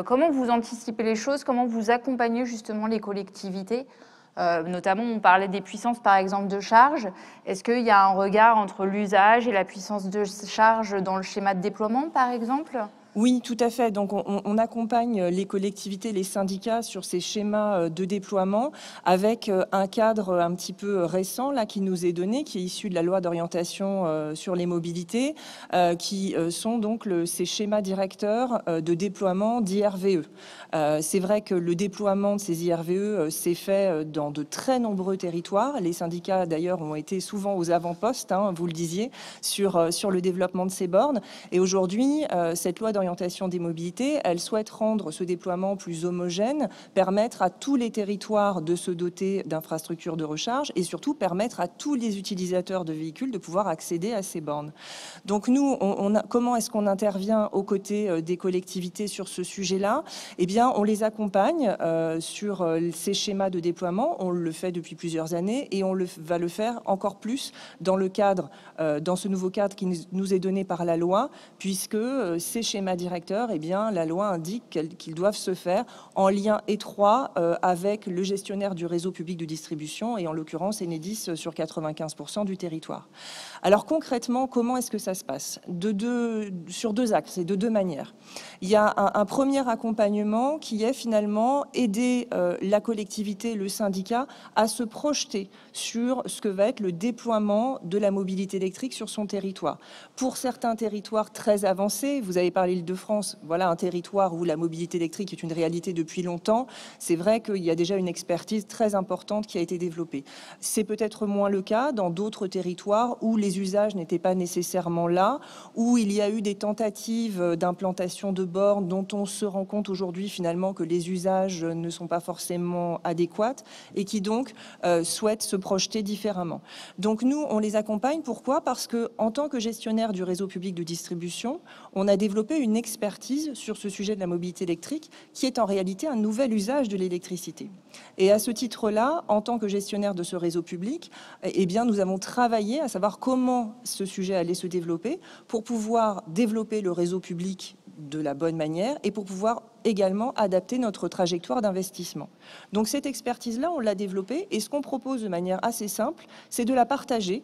Comment vous anticipez les choses? Comment vous accompagnez justement les collectivités? Notamment, on parlait des puissances, par exemple, de charge. Est-ce qu'il y a un regard entre l'usage et la puissance de charge dans le schéma de déploiement, par exemple? Oui, tout à fait. Donc, on accompagne les collectivités, les syndicats sur ces schémas de déploiement avec un cadre un petit peu récent là qui nous est donné, qui est issu de la loi d'orientation sur les mobilités, qui sont donc ces schémas directeurs de déploiement d'IRVE. C'est vrai que le déploiement de ces IRVE s'est fait dans de très nombreux territoires. Les syndicats, d'ailleurs, ont été souvent aux avant-postes, hein, vous le disiez, sur le développement de ces bornes. Et aujourd'hui, cette loi d'orientation des mobilités, elle souhaite rendre ce déploiement plus homogène, permettre à tous les territoires de se doter d'infrastructures de recharge et surtout permettre à tous les utilisateurs de véhicules de pouvoir accéder à ces bornes. Donc nous, comment est-ce qu'on intervient aux côtés des collectivités sur ce sujet-là? Eh bien, on les accompagne sur ces schémas de déploiement. On le fait depuis plusieurs années et on va le faire encore plus dans le cadre, dans ce nouveau cadre qui nous est donné par la loi, puisque ces schémas directeurs, eh bien, la loi indique qu'ils doivent se faire en lien étroit avec le gestionnaire du réseau public de distribution et en l'occurrence Enedis sur 95% du territoire. Alors concrètement, comment est-ce que ça se passe? Sur deux axes et de deux manières. Il y a un premier accompagnement qui est finalement aider la collectivité, le syndicat à se projeter sur ce que va être le déploiement de la mobilité électrique sur son territoire. Pour certains territoires très avancés, vous avez parlé d'Île-de-France, voilà un territoire où la mobilité électrique est une réalité depuis longtemps. C'est vrai qu'il y a déjà une expertise très importante qui a été développée. C'est peut-être moins le cas dans d'autres territoires où les usages n'étaient pas nécessairement là, où il y a eu des tentatives d'implantation de bornes dont on se rend compte aujourd'hui finalement que les usages ne sont pas forcément adéquats et qui donc souhaitent se projeter différemment. Donc nous, on les accompagne. Pourquoi? Parce que en tant que gestionnaire du réseau public de distribution, on a développé une expertise sur ce sujet de la mobilité électrique qui est en réalité un nouvel usage de l'électricité. Et à ce titre-là, en tant que gestionnaire de ce réseau public, eh bien, nous avons travaillé à savoir comment ce sujet allait se développer pour pouvoir développer le réseau public de la bonne manière et pour pouvoir également adapter notre trajectoire d'investissement. Donc cette expertise-là, on l'a développée et ce qu'on propose de manière assez simple, c'est de la partager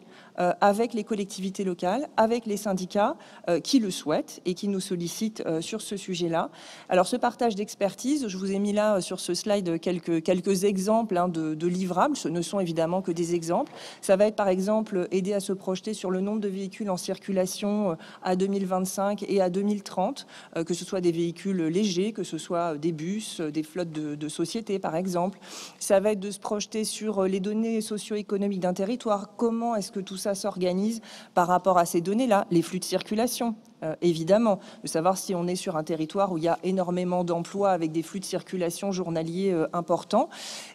avec les collectivités locales, avec les syndicats qui le souhaitent et qui nous sollicitent sur ce sujet-là. Alors ce partage d'expertise, je vous ai mis là sur ce slide quelques exemples de livrables. Ce ne sont évidemment que des exemples. Ça va être par exemple aider à se projeter sur le nombre de véhicules en circulation à 2025 et à 2030, que ce soit des véhicules légers, que ce soit des bus, des flottes de sociétés par exemple. Ça va être de se projeter sur les données socio-économiques d'un territoire. Comment est-ce que tout ça s'organise par rapport à ces données-là? Les flux de circulation. Évidemment, de savoir si on est sur un territoire où il y a énormément d'emplois avec des flux de circulation journaliers importants.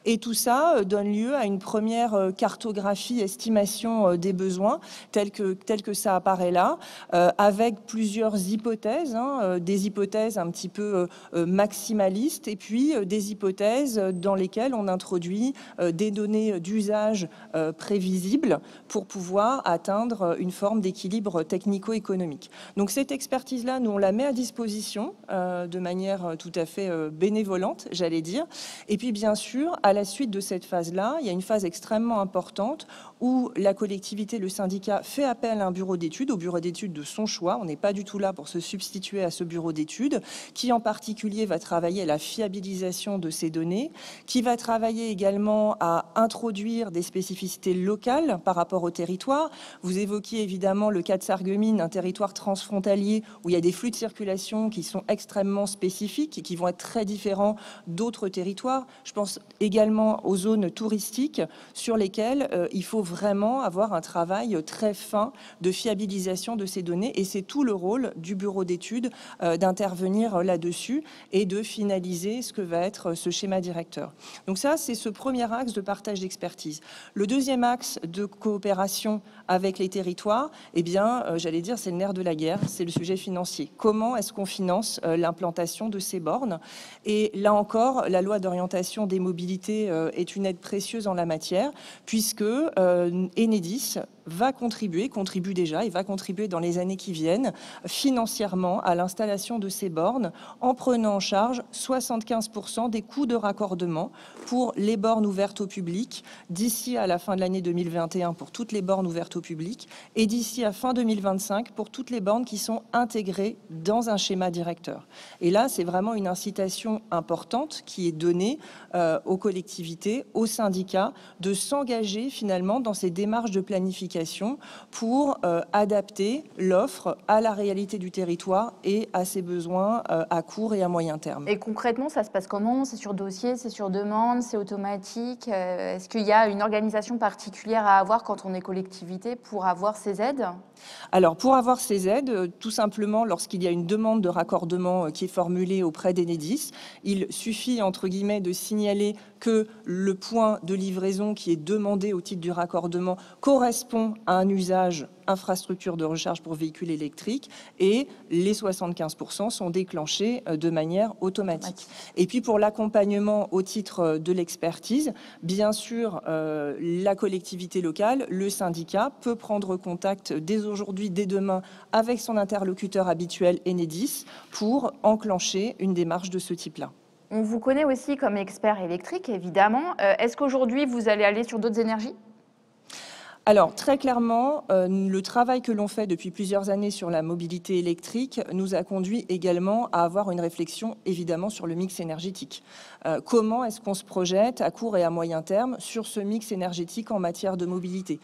Et tout ça donne lieu à une première cartographie, estimation des besoins, tel que ça apparaît là, avec plusieurs hypothèses, des hypothèses un petit peu maximalistes et puis des hypothèses dans lesquelles on introduit des données d'usage prévisibles pour pouvoir atteindre une forme d'équilibre technico-économique. Donc cette expertise-là, nous, on la met à disposition de manière tout à fait bénévolente, j'allais dire. Et puis, bien sûr, à la suite de cette phase-là, il y a une phase extrêmement importante où la collectivité, le syndicat, fait appel à un bureau d'études, au bureau d'études de son choix. On n'est pas du tout là pour se substituer à ce bureau d'études, qui en particulier va travailler à la fiabilisation de ces données, qui va travailler également à introduire des spécificités locales par rapport au territoire. Vous évoquiez évidemment le cas de Sarreguemines, un territoire transfrontalier où il y a des flux de circulation qui sont extrêmement spécifiques et qui vont être très différents d'autres territoires. Je pense également aux zones touristiques sur lesquelles il faut vraiment avoir un travail très fin de fiabilisation de ces données et c'est tout le rôle du bureau d'études d'intervenir là-dessus et de finaliser ce que va être ce schéma directeur. Donc ça, c'est ce premier axe de partage d'expertise. Le deuxième axe de coopération avec les territoires, eh bien, j'allais dire, c'est le nerf de la guerre, c'est le sujet financier. Comment est-ce qu'on finance l'implantation de ces bornes? Et là encore, la loi d'orientation des mobilités est une aide précieuse en la matière, puisque Enedis contribue déjà et va contribuer dans les années qui viennent financièrement à l'installation de ces bornes en prenant en charge 75% des coûts de raccordement pour les bornes ouvertes au public d'ici à la fin de l'année 2021 pour toutes les bornes ouvertes au public et d'ici à fin 2025 pour toutes les bornes qui sont intégrées dans un schéma directeur. Et là, c'est vraiment une incitation importante qui est donnée aux collectivités, aux syndicats, de s'engager finalement dans ces démarches de planification pour adapter l'offre à la réalité du territoire et à ses besoins à court et à moyen terme. Et concrètement, ça se passe comment? C'est sur dossier, c'est sur demande, c'est automatique? Est-ce qu'il y a une organisation particulière à avoir quand on est collectivité pour avoir ces aides? Alors, pour avoir ces aides, tout simplement, lorsqu'il y a une demande de raccordement qui est formulée auprès d'Enedis, il suffit, entre guillemets, de signaler que le point de livraison qui est demandé au titre du raccordement correspond à un usage infrastructure de recharge pour véhicules électriques et les 75% sont déclenchés de manière automatique. Et puis pour l'accompagnement au titre de l'expertise, bien sûr, la collectivité locale, le syndicat peut prendre contact dès aujourd'hui, dès demain, avec son interlocuteur habituel Enedis pour enclencher une démarche de ce type-là. On vous connaît aussi comme expert électrique, évidemment. Est-ce qu'aujourd'hui, vous allez aller sur d'autres énergies ? Alors, très clairement, le travail que l'on fait depuis plusieurs années sur la mobilité électrique nous a conduit également à avoir une réflexion, évidemment, sur le mix énergétique. Comment est-ce qu'on se projette à court et à moyen terme sur ce mix énergétique en matière de mobilité ?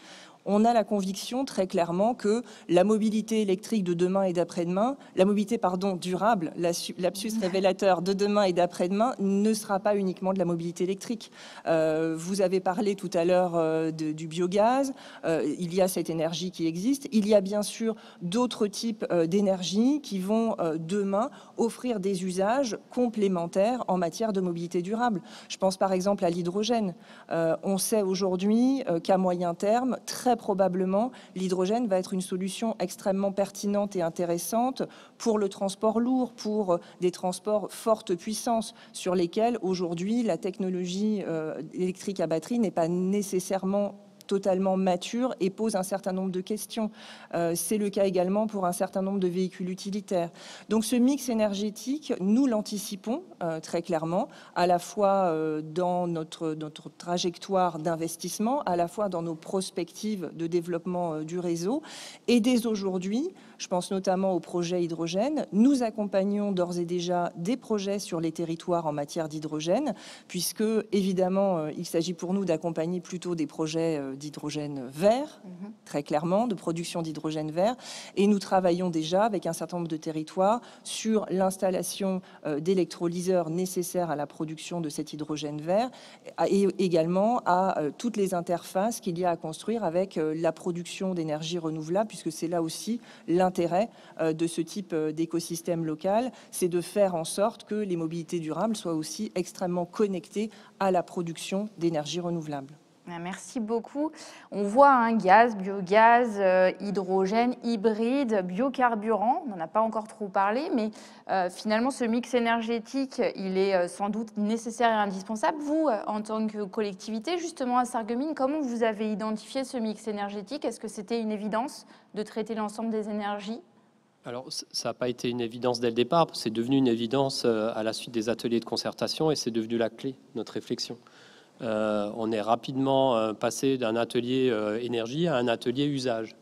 On a la conviction très clairement que la mobilité électrique de demain et d'après-demain, la mobilité durable, lapsus révélateur de demain et d'après-demain, ne sera pas uniquement de la mobilité électrique. Vous avez parlé tout à l'heure du biogaz, il y a cette énergie qui existe. Il y a bien sûr d'autres types d'énergie qui vont demain offrir des usages complémentaires en matière de mobilité durable. Je pense par exemple à l'hydrogène. On sait aujourd'hui qu'à moyen terme, très probablement, l'hydrogène va être une solution extrêmement pertinente et intéressante pour le transport lourd, pour des transports forte puissance sur lesquels aujourd'hui la technologie électrique à batterie n'est pas nécessairement totalement mature et pose un certain nombre de questions. C'est le cas également pour un certain nombre de véhicules utilitaires. Donc ce mix énergétique, nous l'anticipons très clairement, à la fois dans notre trajectoire d'investissement, à la fois dans nos prospectives de développement du réseau. Et dès aujourd'hui, je pense notamment au projet hydrogène, nous accompagnons d'ores et déjà des projets sur les territoires en matière d'hydrogène, puisque évidemment, il s'agit pour nous d'accompagner plutôt des projets d'hydrogène vert, très clairement, de production d'hydrogène vert. Et nous travaillons déjà avec un certain nombre de territoires sur l'installation d'électrolyseurs nécessaires à la production de cet hydrogène vert et également à toutes les interfaces qu'il y a à construire avec la production d'énergie renouvelable, puisque c'est là aussi l'intérêt de ce type d'écosystème local, c'est de faire en sorte que les mobilités durables soient aussi extrêmement connectées à la production d'énergie renouvelable. Merci beaucoup. On voit un gaz, biogaz, hydrogène, hybride, biocarburant. On n'en a pas encore trop parlé, mais finalement, ce mix énergétique, il est sans doute nécessaire et indispensable. Vous, en tant que collectivité, justement à Sarreguemines, comment vous avez identifié ce mix énergétique? Est-ce que c'était une évidence de traiter l'ensemble des énergies? Alors, ça n'a pas été une évidence dès le départ. C'est devenu une évidence à la suite des ateliers de concertation et c'est devenu la clé de notre réflexion. On est rapidement passé d'un atelier énergie à un atelier usage.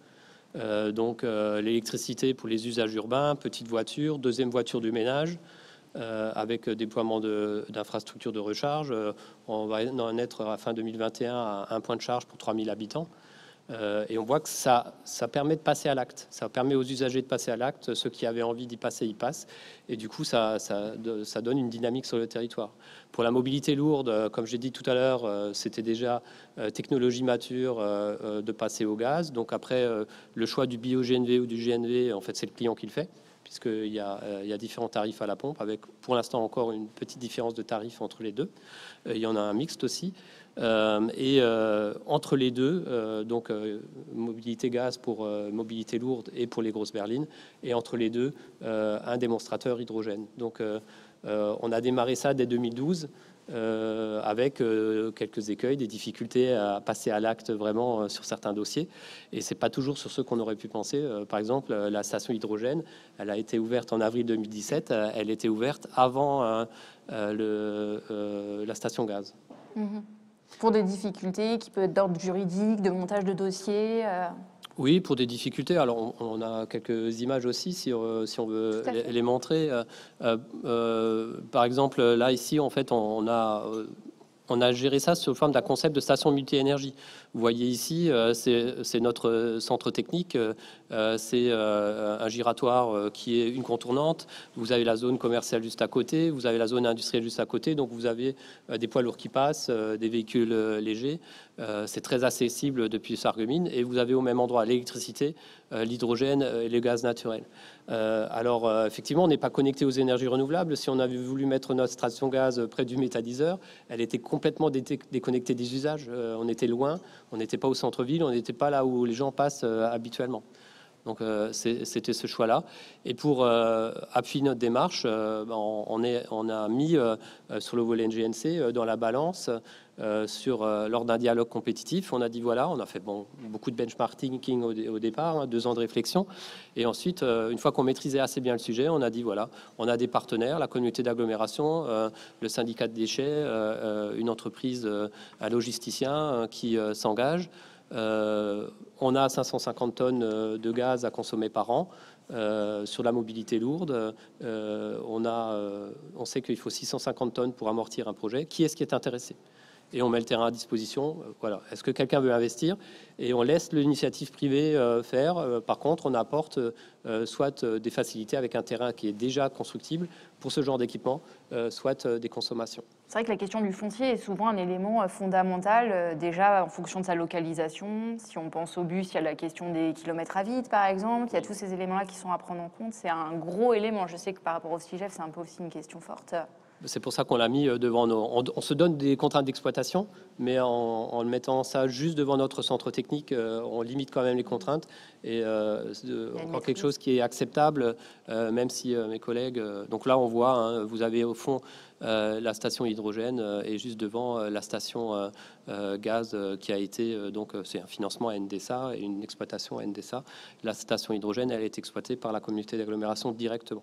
Donc l'électricité pour les usages urbains, petite voiture, deuxième voiture du ménage, avec déploiement d'infrastructures de recharge. On va en être à fin 2021 à un point de charge pour 3000 habitants. Et on voit que ça permet de passer à l'acte. Ça permet aux usagers de passer à l'acte. Ceux qui avaient envie d'y passer, y passent. Et du coup, ça donne une dynamique sur le territoire. Pour la mobilité lourde, comme j'ai dit tout à l'heure, c'était déjà technologie mature de passer au gaz. Donc après, le choix du bio-GNV ou du GNV, en fait, c'est le client qui le fait, puisqu'il y a différents tarifs à la pompe, avec pour l'instant encore une petite différence de tarifs entre les deux. Il y en a un mixte aussi. Et entre les deux, donc mobilité gaz pour mobilité lourde et pour les grosses berlines, et entre les deux, un démonstrateur hydrogène. Donc on a démarré ça dès 2012. avec quelques écueils, des difficultés à passer à l'acte vraiment sur certains dossiers. Et c'est pas toujours sur ceux qu'on aurait pu penser. Par exemple, la station hydrogène, elle a été ouverte en avril 2017. Elle était ouverte avant la station gaz. Pour des difficultés qui peuvent être d'ordre juridique, de montage de dossiers. Oui, pour des difficultés. Alors, on a quelques images aussi, si on veut les montrer. Par exemple, là, ici, en fait, on a géré ça sous forme d'un concept de station multi-énergie. Vous voyez ici, c'est notre centre technique. C'est un giratoire qui est une contournante. Vous avez la zone commerciale juste à côté. Vous avez la zone industrielle juste à côté. Donc, vous avez des poids lourds qui passent, des véhicules légers. C'est très accessible depuis Sarreguemines. Et vous avez au même endroit l'électricité, l'hydrogène et le gaz naturel. Alors, effectivement, on n'est pas connecté aux énergies renouvelables. Si on avait voulu mettre notre station gaz près du méthaniseur, elle était complètement déconnectée des usages. On était loin, on n'était pas au centre-ville, on n'était pas là où les gens passent habituellement. Donc, c'était ce choix-là. Et pour appuyer notre démarche, on a mis sur le volet NGNC dans la balance lors d'un dialogue compétitif. On a dit voilà, on a fait beaucoup de benchmarking au départ, 2 ans de réflexion. Et ensuite, une fois qu'on maîtrisait assez bien le sujet, on a dit voilà, on a des partenaires, la communauté d'agglomération, le syndicat de déchets, une entreprise, un logisticien qui s'engage. On a 550 tonnes de gaz à consommer par an. Sur la mobilité lourde, on sait qu'il faut 650 tonnes pour amortir un projet. Qui est-ce qui est intéressé ? Et on met le terrain à disposition. Voilà. Est-ce que quelqu'un veut investir ? Et on laisse l'initiative privée faire. Par contre, on apporte soit des facilités avec un terrain qui est déjà constructible pour ce genre d'équipement, soit des consommations. C'est vrai que la question du foncier est souvent un élément fondamental, déjà en fonction de sa localisation. Si on pense au bus, il y a la question des kilomètres à vide, par exemple. Il y a tous ces éléments-là qui sont à prendre en compte. C'est un gros élément. Je sais que par rapport au CIGEF, c'est un peu aussi une question forte. C'est pour ça qu'on l'a mis devant nos... On se donne des contraintes d'exploitation, mais en mettant ça juste devant notre centre technique, on limite quand même les contraintes. Et encore quelque chose qui est acceptable, même si mes collègues... donc là, on voit, vous avez au fond la station hydrogène et juste devant la station gaz qui a été... donc c'est un financement à NDSA et une exploitation à NDSA. La station hydrogène, elle est exploitée par la communauté d'agglomération directement.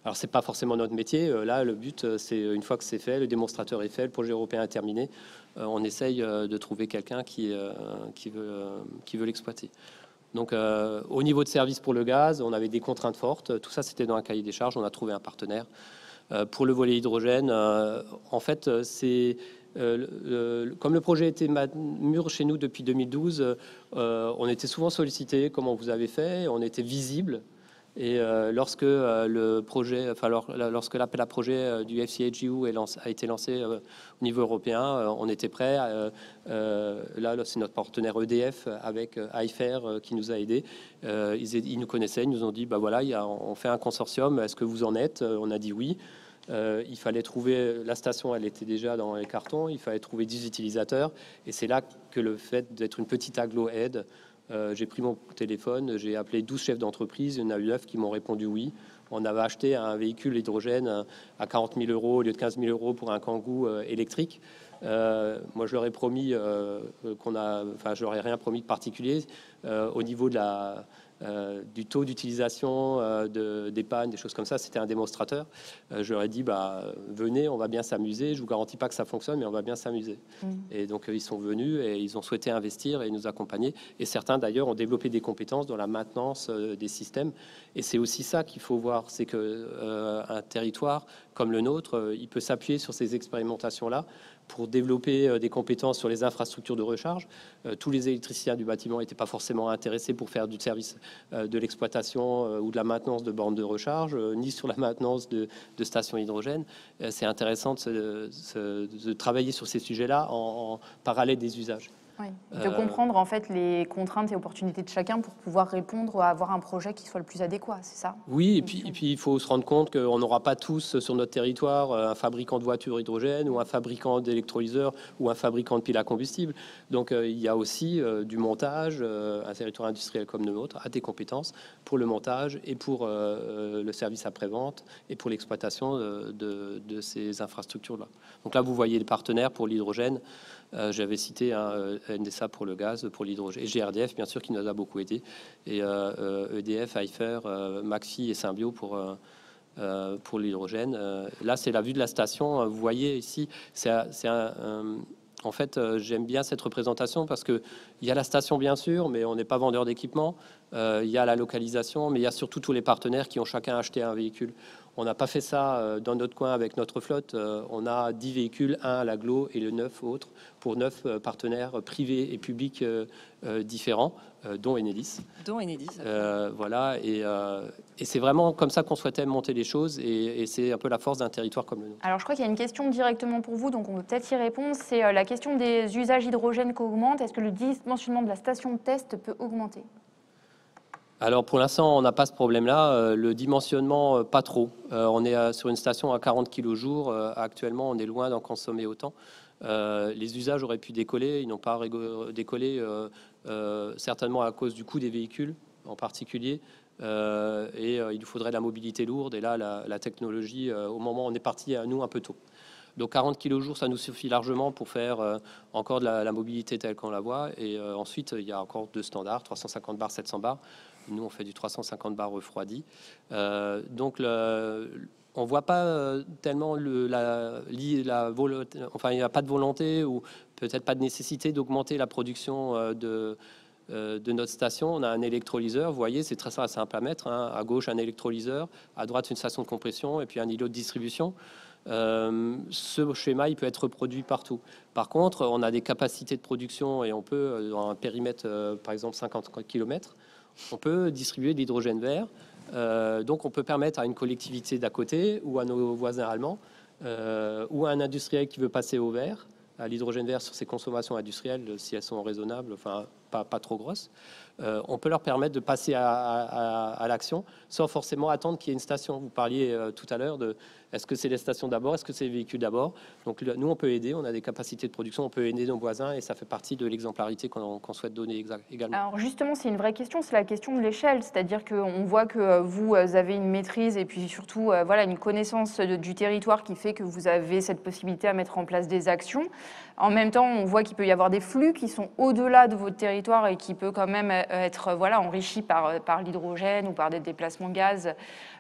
Alors, ce n'est pas forcément notre métier. Là, le but, c'est une fois que c'est fait, le démonstrateur est fait, le projet européen est terminé, on essaye de trouver quelqu'un qui veut l'exploiter. Donc, au niveau de service pour le gaz, on avait des contraintes fortes. Tout ça, c'était dans un cahier des charges. On a trouvé un partenaire. Pour le volet hydrogène, en fait, c'est... comme le projet était mûr chez nous depuis 2012, on était souvent sollicité, comme on vous avait fait, on était visible. Et lorsque le projet, enfin lorsque l'appel à projet du FCHU a été lancé au niveau européen, on était prêt. Là, c'est notre partenaire EDF avec IFER qui nous a aidés. Ils nous connaissaient, ils nous ont dit, bah voilà, on fait un consortium. Est-ce que vous en êtes ? On a dit oui. Il fallait trouver la station, elle était déjà dans les cartons. Il fallait trouver 10 utilisateurs, et c'est là que le fait d'être une petite agglo aide. J'ai pris mon téléphone, j'ai appelé 12 chefs d'entreprise, il y en a eu 9 qui m'ont répondu oui. On avait acheté un véhicule hydrogène à 40 000 euros au lieu de 15 000 euros pour un Kangoo électrique. Moi, je leur ai promis je leur ai rien promis de particulier au niveau de du taux d'utilisation, des pannes, des choses comme ça. C'était un démonstrateur. Je leur ai dit, venez, on va bien s'amuser. Je vous garantis pas que ça fonctionne, mais on va bien s'amuser. Et donc, ils sont venus et ils ont souhaité investir et nous accompagner. Et certains, d'ailleurs, ont développé des compétences dans la maintenance des systèmes. Et c'est aussi ça qu'il faut voir, c'est que un territoire comme le nôtre, il peut s'appuyer sur ces expérimentations-là pour développer des compétences sur les infrastructures de recharge. Tous les électriciens du bâtiment n'étaient pas forcément intéressés pour faire du service de l'exploitation ou de la maintenance de bornes de recharge, ni sur la maintenance de stations hydrogène. C'est intéressant de travailler sur ces sujets-là en parallèle des usages. Oui. De comprendre en fait les contraintes et opportunités de chacun pour pouvoir répondre à avoir un projet qui soit le plus adéquat, c'est ça? Oui, et puis il faut se rendre compte qu'on n'aura pas tous sur notre territoire un fabricant de voitures hydrogène ou un fabricant d'électrolyseurs ou un fabricant de piles à combustible. Donc il y a aussi du montage. Un territoire industriel comme le nôtre a des compétences pour le montage et pour le service après-vente et pour l'exploitation de ces infrastructures-là. Donc là, vous voyez les partenaires pour l'hydrogène. J'avais cité NDSA pour le gaz, pour l'hydrogène, et GRDF, bien sûr, qui nous a beaucoup aidé, et EDF, Eifer, Maxi et Symbio pour l'hydrogène. Là, c'est la vue de la station. Vous voyez ici, en fait, j'aime bien cette représentation parce qu'il y a la station, bien sûr, mais on n'est pas vendeur d'équipement. Il y a la localisation, mais il y a surtout tous les partenaires qui ont chacun acheté un véhicule. On n'a pas fait ça dans notre coin avec notre flotte. On a 10 véhicules, un à l'agglo et le 9 autres, pour 9 partenaires privés et publics différents, dont Enedis. Voilà, et c'est vraiment comme ça qu'on souhaitait monter les choses, et c'est un peu la force d'un territoire comme le nôtre. Alors je crois qu'il y a une question directement pour vous, donc on peut peut-être y répondre. C'est la question des usages hydrogène qui augmentent. Est-ce que le dimensionnement de la station de test peut augmenter? Alors pour l'instant, on n'a pas ce problème-là. Le dimensionnement, pas trop. On est sur une station à 40 kg jour. Actuellement, on est loin d'en consommer autant. Les usages auraient pu décoller. Ils n'ont pas décollé, certainement à cause du coût des véhicules en particulier. Et il nous faudrait de la mobilité lourde. Et là, la technologie, au moment où on est parti, à nous, un peu tôt. Donc 40 kg jour, ça nous suffit largement pour faire encore de la mobilité telle qu'on la voit. Et ensuite, il y a encore 2 standards, 350 bars, 700 bars. Nous, on fait du 350 bars refroidi. Donc, on ne voit pas tellement enfin, il n'y a pas de volonté ou peut-être pas de nécessité d'augmenter la production de notre station. On a un électrolyseur, vous voyez, c'est très simple à mettre. Hein. À gauche, un électrolyseur, à droite, une station de compression et puis un îlot de distribution. Ce schéma, il peut être reproduit partout. Par contre, on a des capacités de production et on peut, dans un périmètre, par exemple 50 km, on peut distribuer de l'hydrogène vert. Donc, on peut permettre à une collectivité d'à côté ou à nos voisins allemands ou à un industriel qui veut passer au vert, à l'hydrogène vert sur ses consommations industrielles, si elles sont raisonnables, enfin pas trop grosses. On peut leur permettre de passer à l'action sans forcément attendre qu'il y ait une station. Vous parliez tout à l'heure de est-ce que c'est les stations d'abord, est-ce que c'est les véhicules d'abord. Donc nous, on peut aider, on a des capacités de production, on peut aider nos voisins et ça fait partie de l'exemplarité qu'on souhaite donner également. Alors justement, c'est une vraie question, c'est la question de l'échelle, c'est-à-dire qu'on voit que vous avez une maîtrise et puis surtout voilà, une connaissance du territoire qui fait que vous avez cette possibilité à mettre en place des actions. En même temps, on voit qu'il peut y avoir des flux qui sont au-delà de votre territoire et qui peut quand même être voilà, enrichi par l'hydrogène ou par des déplacements gaz.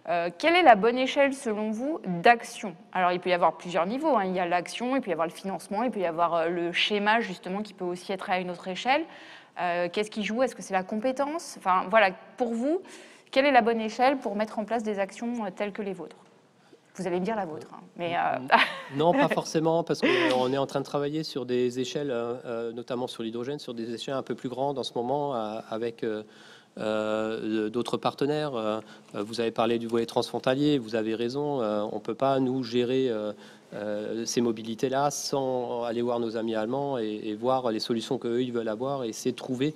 Quelle est la bonne échelle, selon vous, d'action? Alors, il peut y avoir plusieurs niveaux. Hein. Il y a l'action, il peut y avoir le financement, il peut y avoir le schéma, justement, qui peut aussi être à une autre échelle. Qu'est-ce qui joue? Est-ce que c'est la compétence? Enfin, voilà, pour vous, quelle est la bonne échelle pour mettre en place des actions telles que les vôtres? Vous allez me dire la vôtre. Hein, mais Non, pas forcément, parce qu'on est en train de travailler sur des échelles, notamment sur l'hydrogène, sur des échelles un peu plus grandes en ce moment, avec d'autres partenaires. Vous avez parlé du volet transfrontalier, vous avez raison. On ne peut pas, nous, gérer ces mobilités-là sans aller voir nos amis allemands et voir les solutions qu'eux, ils veulent avoir et essayer de trouver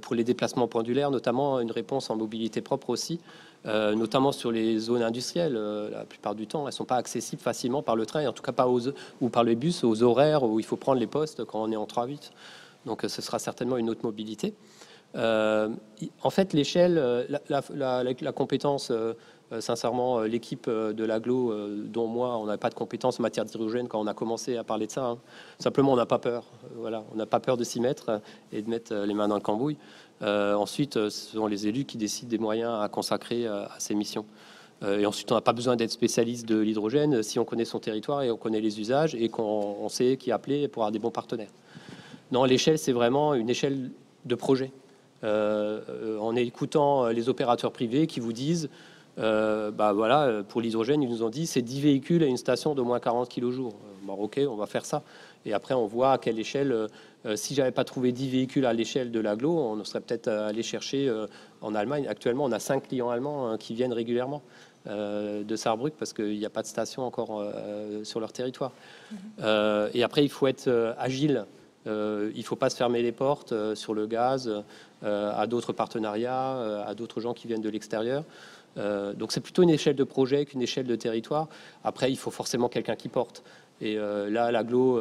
pour les déplacements pendulaires, notamment une réponse en mobilité propre aussi. Notamment sur les zones industrielles, la plupart du temps, elles ne sont pas accessibles facilement par le train, et en tout cas pas ou par le bus, aux horaires où il faut prendre les postes quand on est en 3-8. Donc ce sera certainement une autre mobilité. En fait, l'échelle, la compétence, sincèrement, l'équipe de l'agglo, dont moi, on n'avait pas de compétence en matière d'hydrogène quand on a commencé à parler de ça. Hein. Simplement, on n'a pas peur. Voilà, on n'a pas peur de s'y mettre et de mettre les mains dans le cambouis. Ensuite, ce sont les élus qui décident des moyens à consacrer à ces missions. Et ensuite, on n'a pas besoin d'être spécialiste de l'hydrogène si on connaît son territoire et on connaît les usages et qu'on sait qui appeler pour avoir des bons partenaires. Non, l'échelle, c'est vraiment une échelle de projet. En écoutant les opérateurs privés qui vous disent, bah voilà, pour l'hydrogène, ils nous ont dit c'est 10 véhicules à une station d'au moins 40 kg jour. Bah, ok, on va faire ça. Et après, on voit à quelle échelle. Si j'avais pas trouvé 10 véhicules à l'échelle de l'agglo, on serait peut-être allé chercher en Allemagne. Actuellement, on a 5 clients allemands qui viennent régulièrement de Saarbrück parce qu'il n'y a pas de station encore sur leur territoire. Et après, il faut être agile. il ne faut pas se fermer les portes sur le gaz à d'autres partenariats, à d'autres gens qui viennent de l'extérieur. Donc c'est plutôt une échelle de projet qu'une échelle de territoire. Après, il faut forcément quelqu'un qui porte. Et là, l'agglo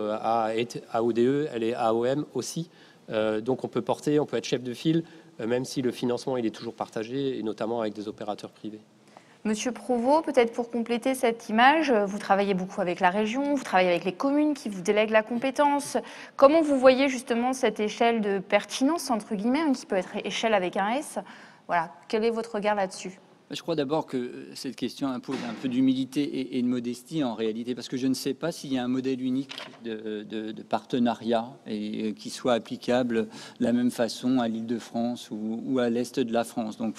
est AODE, elle est AOM aussi. Donc on peut porter, on peut être chef de file, même si le financement il est toujours partagé, et notamment avec des opérateurs privés. Monsieur Provost, peut-être pour compléter cette image, vous travaillez beaucoup avec la région, vous travaillez avec les communes qui vous délèguent la compétence. Comment vous voyez justement cette échelle de pertinence, entre guillemets, qui peut être échelle avec un S? Voilà, quel est votre regard là-dessus? Je crois d'abord que cette question impose un peu d'humilité et de modestie en réalité, parce que je ne sais pas s'il y a un modèle unique de partenariat et qui soit applicable de la même façon à l'Île-de-France ou à l'Est de la France. Donc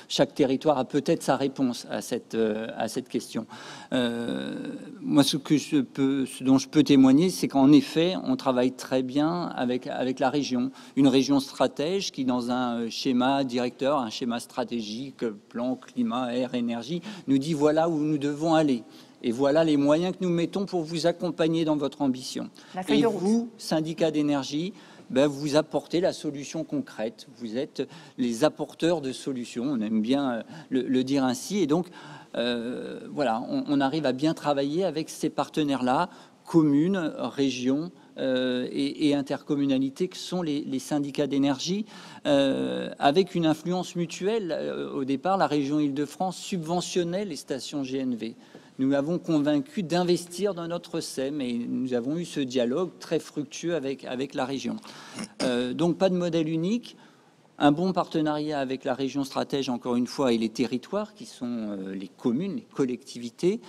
chaque territoire a peut-être sa réponse à cette question. Moi, ce dont je peux témoigner, c'est qu'en effet, on travaille très bien avec la région. Une région stratège qui, dans un schéma directeur, un schéma stratégique, plan, climat, air, énergie, nous dit voilà où nous devons aller. Et voilà les moyens que nous mettons pour vous accompagner dans votre ambition. Et vous, syndicat d'énergie, vous apportez la solution concrète. Vous êtes les apporteurs de solutions. On aime bien le dire ainsi. Et donc, voilà, on arrive à bien travailler avec ces partenaires-là, communes, régions, et intercommunalités que sont les syndicats d'énergie, avec une influence mutuelle. Au départ, la région Île-de-France subventionnait les stations GNV. Nous l'avons convaincu d'investir dans notre SEM et nous avons eu ce dialogue très fructueux avec la région. Donc pas de modèle unique, un bon partenariat avec la région stratège, encore une fois, et les territoires qui sont les communes, les collectivités.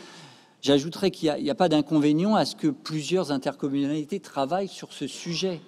J'ajouterais qu'il n'y a pas d'inconvénient à ce que plusieurs intercommunalités travaillent sur ce sujet.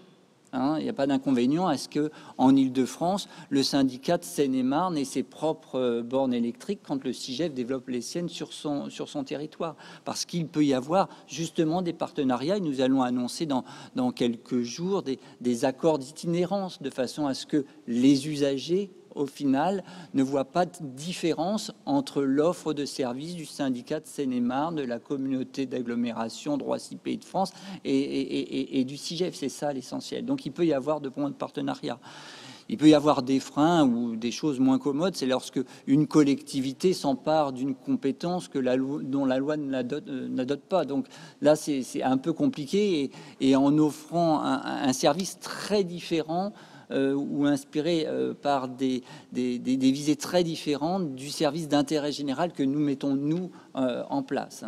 Il n'y a pas d'inconvénient à ce qu'en Île-de-France, le syndicat de Seine-et-Marne ait ses propres bornes électriques quand le SIGEF développe les siennes sur son territoire. Parce qu'il peut y avoir justement des partenariats. Et nous allons annoncer dans quelques jours des accords d'itinérance de façon à ce que les usagers, au final, ne voit pas de différence entre l'offre de services du syndicat de Seine-et-Marne, de la communauté d'agglomération Droit-6 Pays de France et du SIGEF. C'est ça l'essentiel. Donc il peut y avoir de bons partenariats. Il peut y avoir des freins ou des choses moins commodes, c'est lorsque une collectivité s'empare d'une compétence dont la loi ne la dote pas. Donc là, c'est un peu compliqué et en offrant un service très différent ou inspiré par des visées très différentes du service d'intérêt général que nous mettons, nous, en place.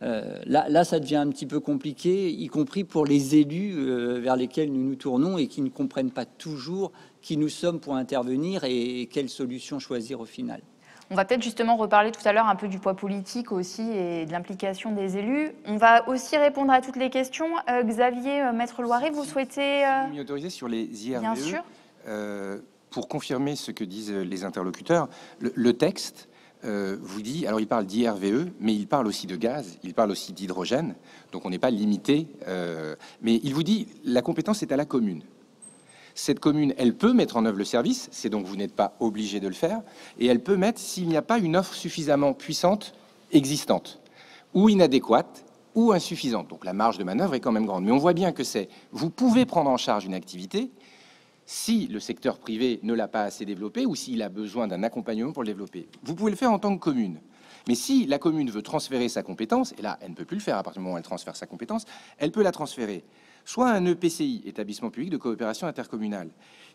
Là, ça devient un petit peu compliqué, y compris pour les élus vers lesquels nous nous tournons et qui ne comprennent pas toujours qui nous sommes pour intervenir et quelle solution choisir au final. On va peut-être justement reparler tout à l'heure un peu du poids politique aussi et de l'implication des élus. On va aussi répondre à toutes les questions. Xavier, Maître Loiret, vous souhaitez... m'y autoriser sur les IRVE. Bien sûr. Pour confirmer ce que disent les interlocuteurs, le texte vous dit, alors il parle d'IRVE, mais il parle aussi de gaz, il parle aussi d'hydrogène, donc on n'est pas limité, mais il vous dit la compétence est à la commune. Cette commune, elle peut mettre en œuvre le service, c'est donc vous n'êtes pas obligé de le faire, et elle peut mettre s'il n'y a pas une offre suffisamment puissante existante, ou inadéquate, ou insuffisante. Donc la marge de manœuvre est quand même grande. Mais on voit bien que vous pouvez prendre en charge une activité si le secteur privé ne l'a pas assez développé ou s'il a besoin d'un accompagnement pour le développer. Vous pouvez le faire en tant que commune. Mais si la commune veut transférer sa compétence, et là, elle ne peut plus le faire à partir du moment où elle transfère sa compétence, elle peut la transférer soit à un EPCI, établissement public de coopération intercommunale,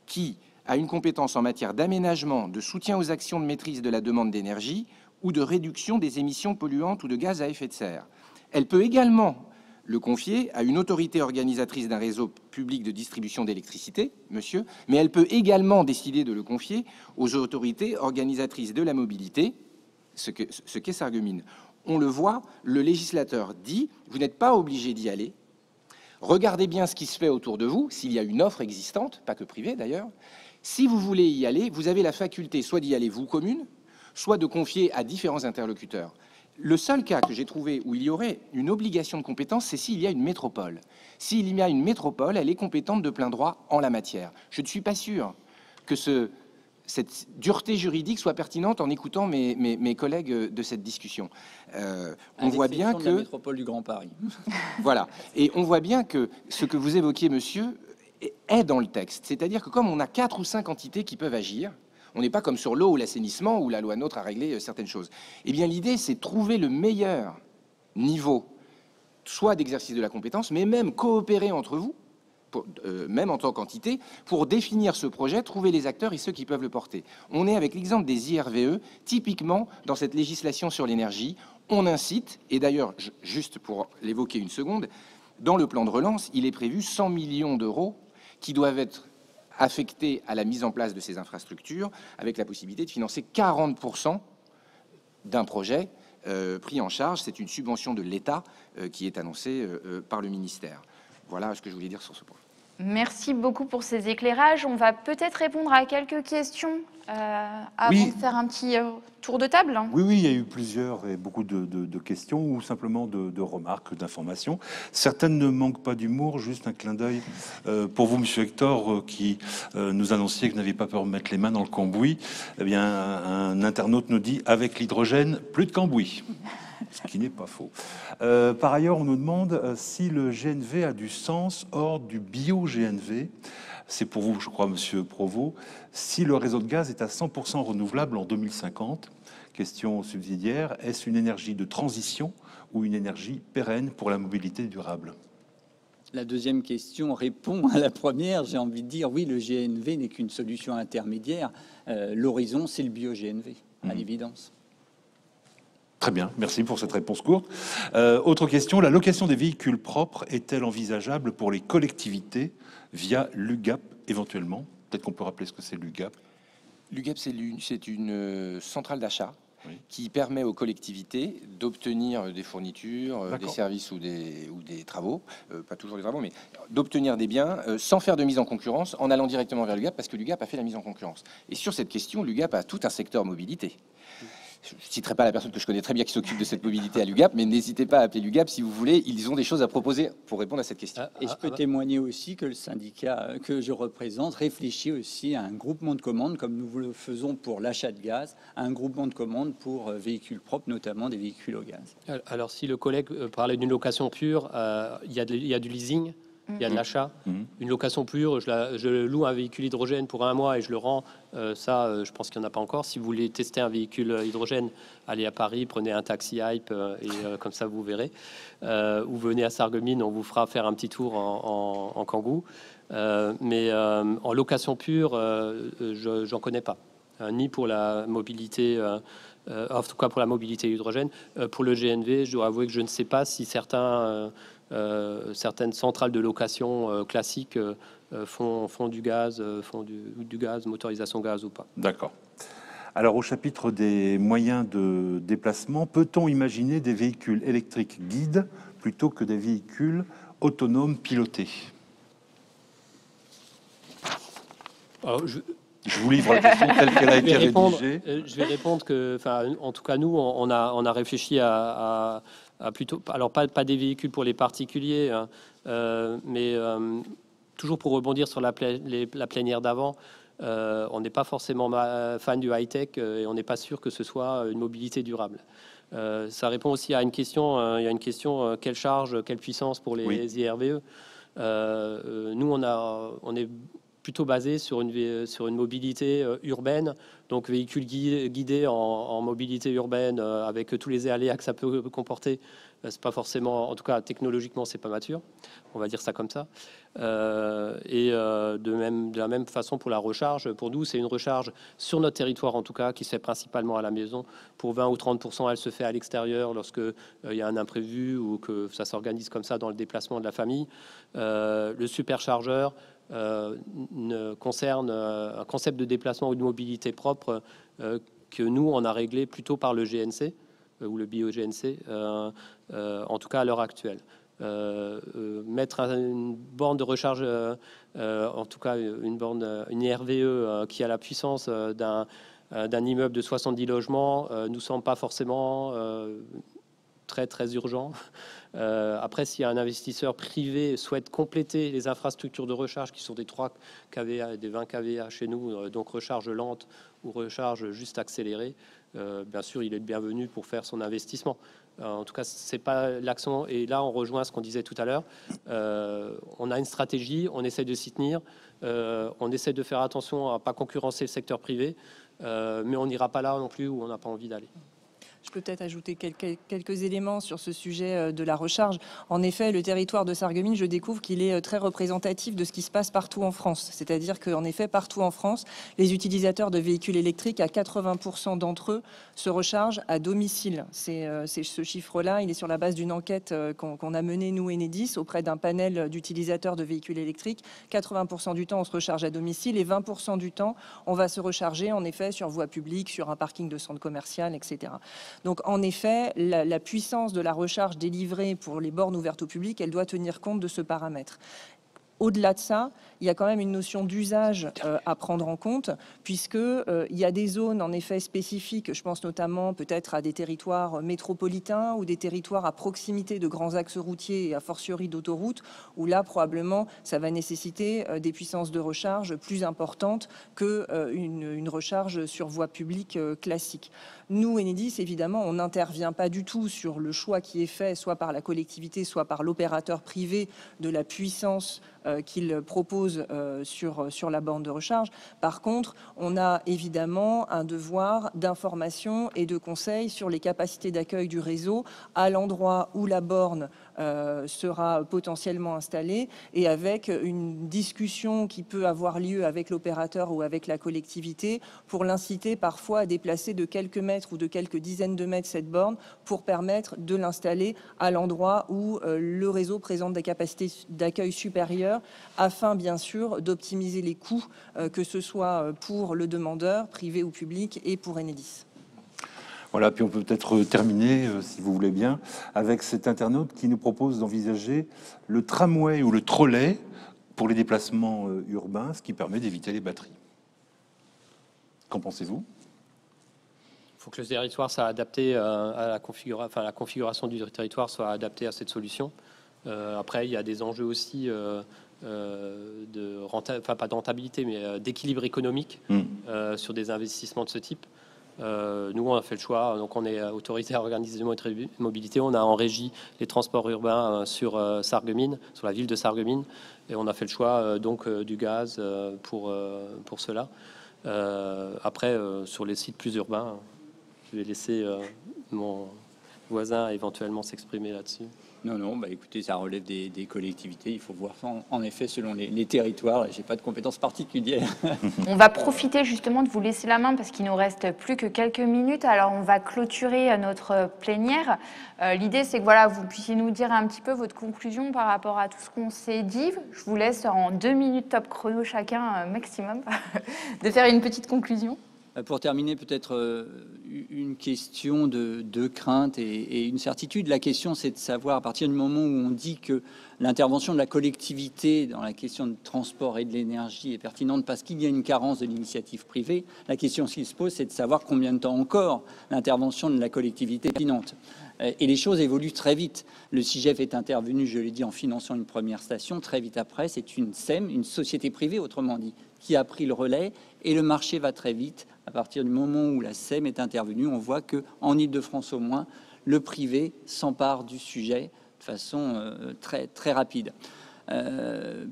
qui a une compétence en matière d'aménagement, de soutien aux actions de maîtrise de la demande d'énergie ou de réduction des émissions polluantes ou de gaz à effet de serre. Elle peut également le confier à une autorité organisatrice d'un réseau public de distribution d'électricité, monsieur, mais elle peut également décider de le confier aux autorités organisatrices de la mobilité, ce qu'est Sarreguemines. On le voit, le législateur dit, vous n'êtes pas obligé d'y aller. Regardez bien ce qui se fait autour de vous, s'il y a une offre existante, pas que privée d'ailleurs. Si vous voulez y aller, vous avez la faculté soit d'y aller vous, commune, soit de confier à différents interlocuteurs. Le seul cas que j'ai trouvé où il y aurait une obligation de compétence, c'est s'il y a une métropole. S'il y a une métropole, elle est compétente de plein droit en la matière. Je ne suis pas sûr que cette dureté juridique soit pertinente en écoutant mes collègues de cette discussion. On voit bien que... de la métropole du Grand Paris. Voilà. Et on voit bien que ce que vous évoquiez, monsieur, est dans le texte. C'est-à-dire que comme on a 4 ou 5 entités qui peuvent agir, on n'est pas comme sur l'eau ou l'assainissement où la loi NOTRe a réglé certaines choses. Eh bien, l'idée, c'est de trouver le meilleur niveau, soit d'exercice de la compétence, mais même coopérer entre vous, même en tant qu'entité, pour définir ce projet, trouver les acteurs et ceux qui peuvent le porter. On est avec l'exemple des IRVE, typiquement dans cette législation sur l'énergie, on incite, et d'ailleurs, juste pour l'évoquer une seconde, dans le plan de relance, il est prévu 100 millions d'euros qui doivent être affectés à la mise en place de ces infrastructures, avec la possibilité de financer 40% d'un projet pris en charge. C'est une subvention de l'État qui est annoncée par le ministère. Voilà ce que je voulais dire sur ce point. Merci beaucoup pour ces éclairages. On va peut-être répondre à quelques questions avant de faire un petit tour de table. Oui, il y a eu plusieurs et beaucoup de questions ou simplement de remarques, d'informations. Certaines ne manquent pas d'humour, juste un clin d'œil pour vous, monsieur Hector, qui nous annonciez que vous n'aviez pas peur de mettre les mains dans le cambouis. Eh bien, un internaute nous dit « avec l'hydrogène, plus de cambouis ». Ce qui n'est pas faux. Par ailleurs, on nous demande si le GNV a du sens hors du bio-GNV. C'est pour vous, je crois, monsieur Provost. Si le réseau de gaz est à 100% renouvelable en 2050, question subsidiaire, est-ce une énergie de transition ou une énergie pérenne pour la mobilité durable? La deuxième question répond à la première. J'ai envie de dire, oui, le GNV n'est qu'une solution intermédiaire. L'horizon, c'est le bio-GNV, à l'évidence. Très bien, merci pour cette réponse courte. Autre question, la location des véhicules propres est-elle envisageable pour les collectivités via l'UGAP éventuellement? Peut-être qu'on peut rappeler ce que c'est l'UGAP. L'UGAP, c'est une centrale d'achat qui permet aux collectivités d'obtenir des fournitures, des services ou des travaux, pas toujours des travaux, mais d'obtenir des biens sans faire de mise en concurrence en allant directement vers l'UGAP parce que l'UGAP a fait la mise en concurrence. Et sur cette question, l'UGAP a tout un secteur mobilité. Je ne citerai pas la personne que je connais très bien qui s'occupe de cette mobilité à l'UGAP, mais n'hésitez pas à appeler l'UGAP si vous voulez. Ils ont des choses à proposer pour répondre à cette question. Et je peux témoigner aussi que le syndicat que je représente réfléchit aussi à un groupement de commandes, comme nous le faisons pour l'achat de gaz, à un groupement de commandes pour véhicules propres, notamment des véhicules au gaz. Alors, si le collègue parlait d'une location pure, il y a du leasing. Il y a de l'achat. Une location pure, je loue un véhicule hydrogène pour un mois et je le rends. Je pense qu'il n'y en a pas encore. Si vous voulez tester un véhicule hydrogène, allez à Paris, prenez un taxi Hype et comme ça vous verrez. Ou venez à Sarreguemines, on vous fera faire un petit tour en Kangoo. Mais en location pure, j'en connais pas. Ni pour la mobilité, en tout cas pour la mobilité hydrogène. Pour le GNV, je dois avouer que je ne sais pas si certaines centrales de location classiques font du gaz, du gaz, motorisation gaz ou pas. D'accord. Alors, au chapitre des moyens de déplacement, peut-on imaginer des véhicules électriques guides plutôt que des véhicules autonomes pilotés? Alors, je vous livre la question telle qu'elle a été rédigée. Je vais répondre que, en tout cas, nous, on a réfléchi à plutôt, alors pas des véhicules pour les particuliers, hein, mais toujours pour rebondir sur la plénière d'avant, on n'est pas forcément fan du high-tech et on n'est pas sûr que ce soit une mobilité durable. Ça répond aussi à une question, il y a une question, quelle charge, quelle puissance pour les IRVE. Nous, on est plutôt basé sur une mobilité urbaine, donc véhicules guidés en mobilité urbaine avec tous les aléas que ça peut comporter. C'est pas forcément, en tout cas technologiquement, c'est pas mature, on va dire ça comme ça. De la même façon pour la recharge, pour nous, c'est une recharge sur notre territoire en tout cas, qui se fait principalement à la maison. Pour 20 ou 30%, elle se fait à l'extérieur lorsque il y a un imprévu ou que ça s'organise comme ça dans le déplacement de la famille. Le superchargeur concerne un concept de déplacement ou de mobilité propre que nous, on a réglé plutôt par le GNC ou le bio-GNC, en tout cas à l'heure actuelle. Mettre une borne de recharge, en tout cas une IRVE qui a la puissance d'un immeuble de 70 logements, nous semble pas forcément très urgent. Après, si un investisseur privé souhaite compléter les infrastructures de recharge qui sont des 3 kVA et des 20 kVA chez nous, donc recharge lente ou recharge juste accélérée, bien sûr, il est le bienvenu pour faire son investissement. En tout cas, c'est pas l'accent. Et là, on rejoint ce qu'on disait tout à l'heure. On a une stratégie, on essaie de s'y tenir, on essaie de faire attention à ne pas concurrencer le secteur privé, mais on n'ira pas là non plus où on n'a pas envie d'aller. Je peux peut-être ajouter quelques éléments sur ce sujet de la recharge. En effet, le territoire de Sarreguemines, je découvre qu'il est très représentatif de ce qui se passe partout en France. C'est-à-dire qu'en effet, partout en France, les utilisateurs de véhicules électriques, à 80% d'entre eux, se rechargent à domicile. C'est ce chiffre-là, il est sur la base d'une enquête qu'on a menée, nous, Enedis, auprès d'un panel d'utilisateurs de véhicules électriques. 80% du temps, on se recharge à domicile et 20% du temps, on va se recharger, en effet, sur voie publique, sur un parking de centre commercial, etc. Donc, en effet, la puissance de la recharge délivrée pour les bornes ouvertes au public, elle doit tenir compte de ce paramètre. Au-delà de ça, il y a quand même une notion d'usage à prendre en compte, puisque il y a des zones en effet spécifiques. Je pense notamment peut-être à des territoires métropolitains ou des territoires à proximité de grands axes routiers et a fortiori d'autoroutes, où là probablement ça va nécessiter des puissances de recharge plus importantes que une recharge sur voie publique classique. Nous, Enedis, évidemment, on n'intervient pas du tout sur le choix qui est fait, soit par la collectivité, soit par l'opérateur privé, de la puissance qu'il propose sur la borne de recharge. Par contre, on a évidemment un devoir d'information et de conseil sur les capacités d'accueil du réseau à l'endroit où la borne sera potentiellement installée, et avec une discussion qui peut avoir lieu avec l'opérateur ou avec la collectivité pour l'inciter parfois à déplacer de quelques mètres ou de quelques dizaines de mètres cette borne pour permettre de l'installer à l'endroit où le réseau présente des capacités d'accueil supérieures, afin bien sûr d'optimiser les coûts, que ce soit pour le demandeur, privé ou public, et pour Enedis. Voilà, puis on peut peut-être terminer, si vous voulez bien, avec cet internaute qui nous propose d'envisager le tramway ou le trolley pour les déplacements urbains, ce qui permet d'éviter les batteries. Qu'en pensez-vous ? Il faut que le territoire soit adapté à la configuration du territoire soit adaptée à cette solution. Après, il y a des enjeux aussi pas de rentabilité, mais d'équilibre économique sur des investissements de ce type. Nous, on a fait le choix, donc on est autorité organisée de mobilité, on a en régie les transports urbains sur Sarreguemines, sur la ville de Sarreguemines, et on a fait le choix donc du gaz pour cela. Après, sur les sites plus urbains, je vais laisser mon voisin éventuellement s'exprimer là-dessus. Non, bah écoutez, ça relève des collectivités. Il faut voir ça en effet selon les territoires. J'ai pas de compétences particulières. On va profiter justement de vous laisser la main parce qu'il nous reste plus que quelques minutes. Alors on va clôturer notre plénière. L'idée c'est que voilà, vous puissiez nous dire un petit peu votre conclusion par rapport à tout ce qu'on s'est dit. Je vous laisse en 2 minutes top chrono chacun maximum de faire une petite conclusion. Pour terminer, peut-être une question de crainte et une certitude. La question, c'est de savoir, à partir du moment où on dit que l'intervention de la collectivité dans la question de transport et de l'énergie est pertinente parce qu'il y a une carence de l'initiative privée, la question qui se pose, c'est de savoir combien de temps encore l'intervention de la collectivité est pertinente. Et les choses évoluent très vite. Le CIGEF est intervenu, je l'ai dit, en finançant une première station. Très vite après, c'est une SEM, une société privée, autrement dit, qui a pris le relais. Et le marché va très vite. À partir du moment où la SEM est intervenue, on voit qu'en Ile-de-France au moins, le privé s'empare du sujet de façon très, très rapide.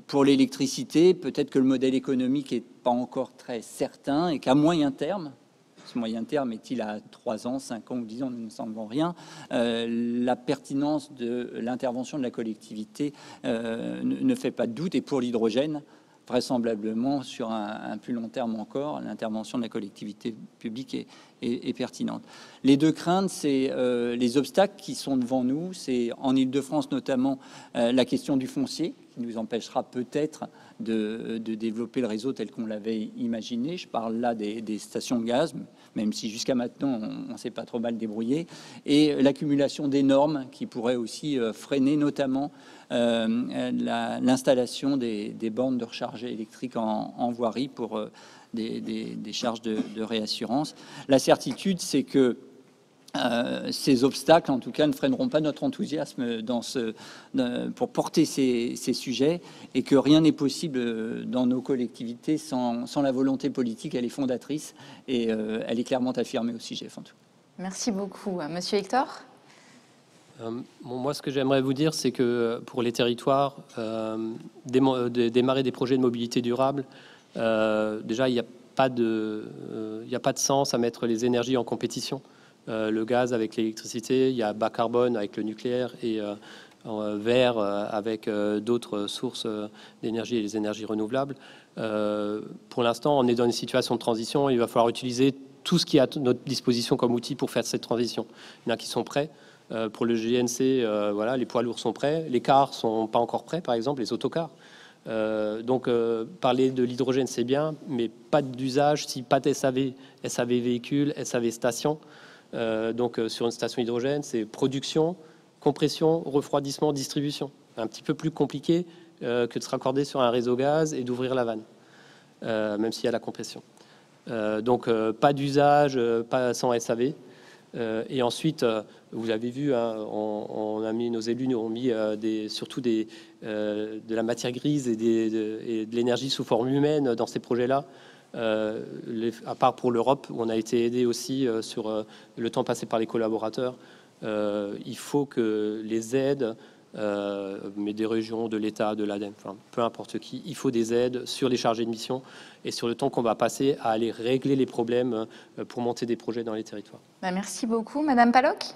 Pour l'électricité, peut-être que le modèle économique n'est pas encore très certain et qu'à moyen terme, ce moyen terme est-il à 3 ans, 5 ans ou 10 ans, nous ne semblons rien, la pertinence de l'intervention de la collectivité ne fait pas de doute. Et pour l'hydrogène, vraisemblablement, sur un plus long terme encore, l'intervention de la collectivité publique est pertinente. Les deux craintes, c'est les obstacles qui sont devant nous. C'est en Ile-de-France notamment la question du foncier, qui nous empêchera peut-être de développer le réseau tel qu'on l'avait imaginé. Je parle là des stations de gaz, même si jusqu'à maintenant, on ne s'est pas trop mal débrouillé. Et l'accumulation des normes qui pourraient aussi freiner notamment l'installation des bornes de recharge électrique en voirie pour des charges de réassurance. La certitude, c'est que ces obstacles, en tout cas, ne freineront pas notre enthousiasme pour porter ces sujets, et que rien n'est possible dans nos collectivités sans la volonté politique. Elle est fondatrice et elle est clairement affirmée au CIGEF, en tout cas. Merci beaucoup. Monsieur Hector? Moi, ce que j'aimerais vous dire, c'est que pour les territoires, démarrer des projets de mobilité durable, déjà, il n'y a pas de sens à mettre les énergies en compétition. Le gaz avec l'électricité, il y a bas carbone avec le nucléaire et vert avec d'autres sources d'énergie et les énergies renouvelables. Pour l'instant, on est dans une situation de transition. Il va falloir utiliser tout ce qui est à notre disposition comme outil pour faire cette transition. Il y en a qui sont prêts. Pour le GNC, voilà, les poids lourds sont prêts. Les cars sont pas encore prêts, par exemple, les autocars. Donc, parler de l'hydrogène, c'est bien, mais pas d'usage si pas de SAV véhicule, SAV station. Donc, sur une station hydrogène, c'est production, compression, refroidissement, distribution. Un petit peu plus compliqué que de se raccorder sur un réseau gaz et d'ouvrir la vanne, même s'il y a la compression. Donc, pas d'usage, pas sans SAV. Et ensuite, vous avez vu, hein, on a mis, nos élus nous ont mis surtout de la matière grise et de l'énergie sous forme humaine dans ces projets-là. À part pour l'Europe, où on a été aidé aussi sur le temps passé par les collaborateurs. Il faut que les aides, mais des régions, de l'État, de l'ADEME, enfin, peu importe qui, il faut des aides sur les chargés de mission et sur le temps qu'on va passer à aller régler les problèmes pour monter des projets dans les territoires. Merci beaucoup. Madame Palloc?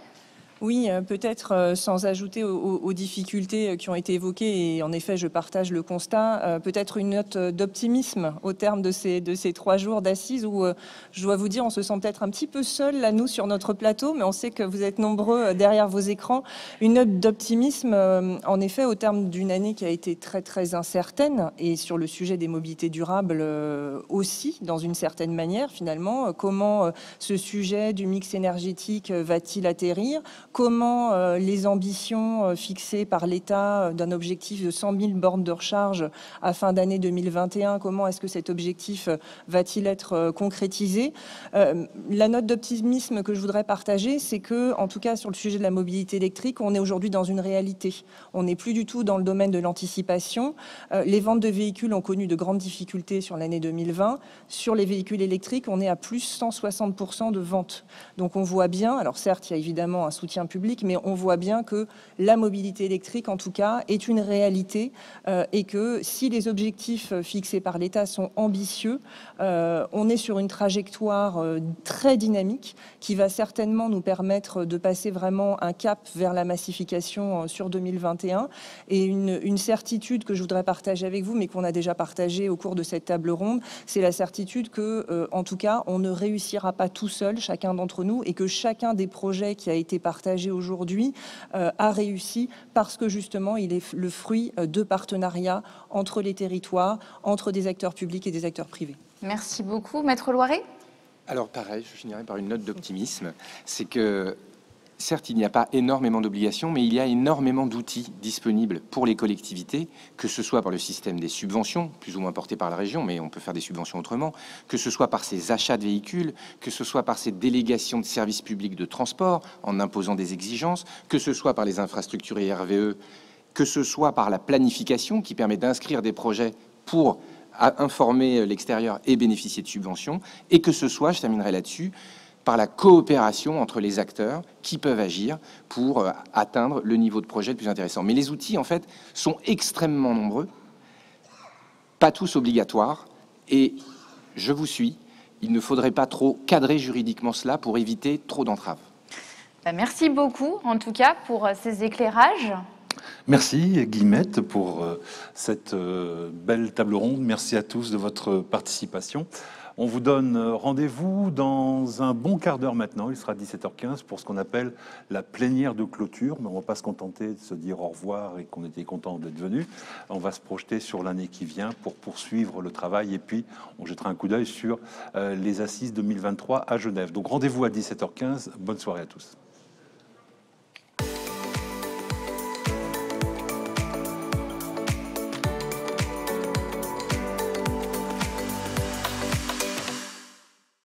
Oui, peut-être sans ajouter aux difficultés qui ont été évoquées, et en effet, je partage le constat, peut-être une note d'optimisme au terme de ces 3 jours d'assises où, je dois vous dire, on se sent peut-être un petit peu seul, là, nous, sur notre plateau, mais on sait que vous êtes nombreux derrière vos écrans. Une note d'optimisme, en effet, au terme d'une année qui a été très, très incertaine, et sur le sujet des mobilités durables aussi, dans une certaine manière, finalement. Comment ce sujet du mix énergétique va-t-il atterrir ? Comment les ambitions fixées par l'État d'un objectif de 100 000 bornes de recharge à fin d'année 2021, comment est-ce que cet objectif va-t-il être concrétisé? La note d'optimisme que je voudrais partager, c'est que, en tout cas sur le sujet de la mobilité électrique, on est aujourd'hui dans une réalité. On n'est plus du tout dans le domaine de l'anticipation. Les ventes de véhicules ont connu de grandes difficultés sur l'année 2020. Sur les véhicules électriques, on est à plus 160% de ventes. Donc on voit bien, alors certes, il y a évidemment un soutien public, mais on voit bien que la mobilité électrique, en tout cas, est une réalité et que si les objectifs fixés par l'État sont ambitieux, on est sur une trajectoire très dynamique qui va certainement nous permettre de passer vraiment un cap vers la massification sur 2021. Et une certitude que je voudrais partager avec vous, mais qu'on a déjà partagée au cours de cette table ronde, c'est la certitude que, en tout cas, on ne réussira pas tout seul, chacun d'entre nous, et que chacun des projets qui a été partagé aujourd'hui a réussi parce que justement il est le fruit de partenariats entre les territoires, entre des acteurs publics et des acteurs privés. Merci beaucoup. Maître Loiret? Alors pareil, je finirai par une note d'optimisme. C'est que certes, il n'y a pas énormément d'obligations, mais il y a énormément d'outils disponibles pour les collectivités, que ce soit par le système des subventions, plus ou moins porté par la région, mais on peut faire des subventions autrement, que ce soit par ces achats de véhicules, que ce soit par ces délégations de services publics de transport, en imposant des exigences, que ce soit par les infrastructures et RVE, que ce soit par la planification qui permet d'inscrire des projets pour informer l'extérieur et bénéficier de subventions, et que ce soit, je terminerai là-dessus, par la coopération entre les acteurs qui peuvent agir pour atteindre le niveau de projet le plus intéressant. Mais les outils, en fait, sont extrêmement nombreux, pas tous obligatoires, et je vous suis, il ne faudrait pas trop cadrer juridiquement cela pour éviter trop d'entraves. Merci beaucoup, en tout cas, pour ces éclairages. Merci Guillemette pour cette belle table ronde. Merci à tous de votre participation. On vous donne rendez-vous dans un bon quart d'heure maintenant. Il sera 17h15 pour ce qu'on appelle la plénière de clôture. Mais on ne va pas se contenter de se dire au revoir et qu'on était content d'être venu. On va se projeter sur l'année qui vient pour poursuivre le travail. Et puis, on jettera un coup d'œil sur les assises 2023 à Genève. Donc rendez-vous à 17h15. Bonne soirée à tous.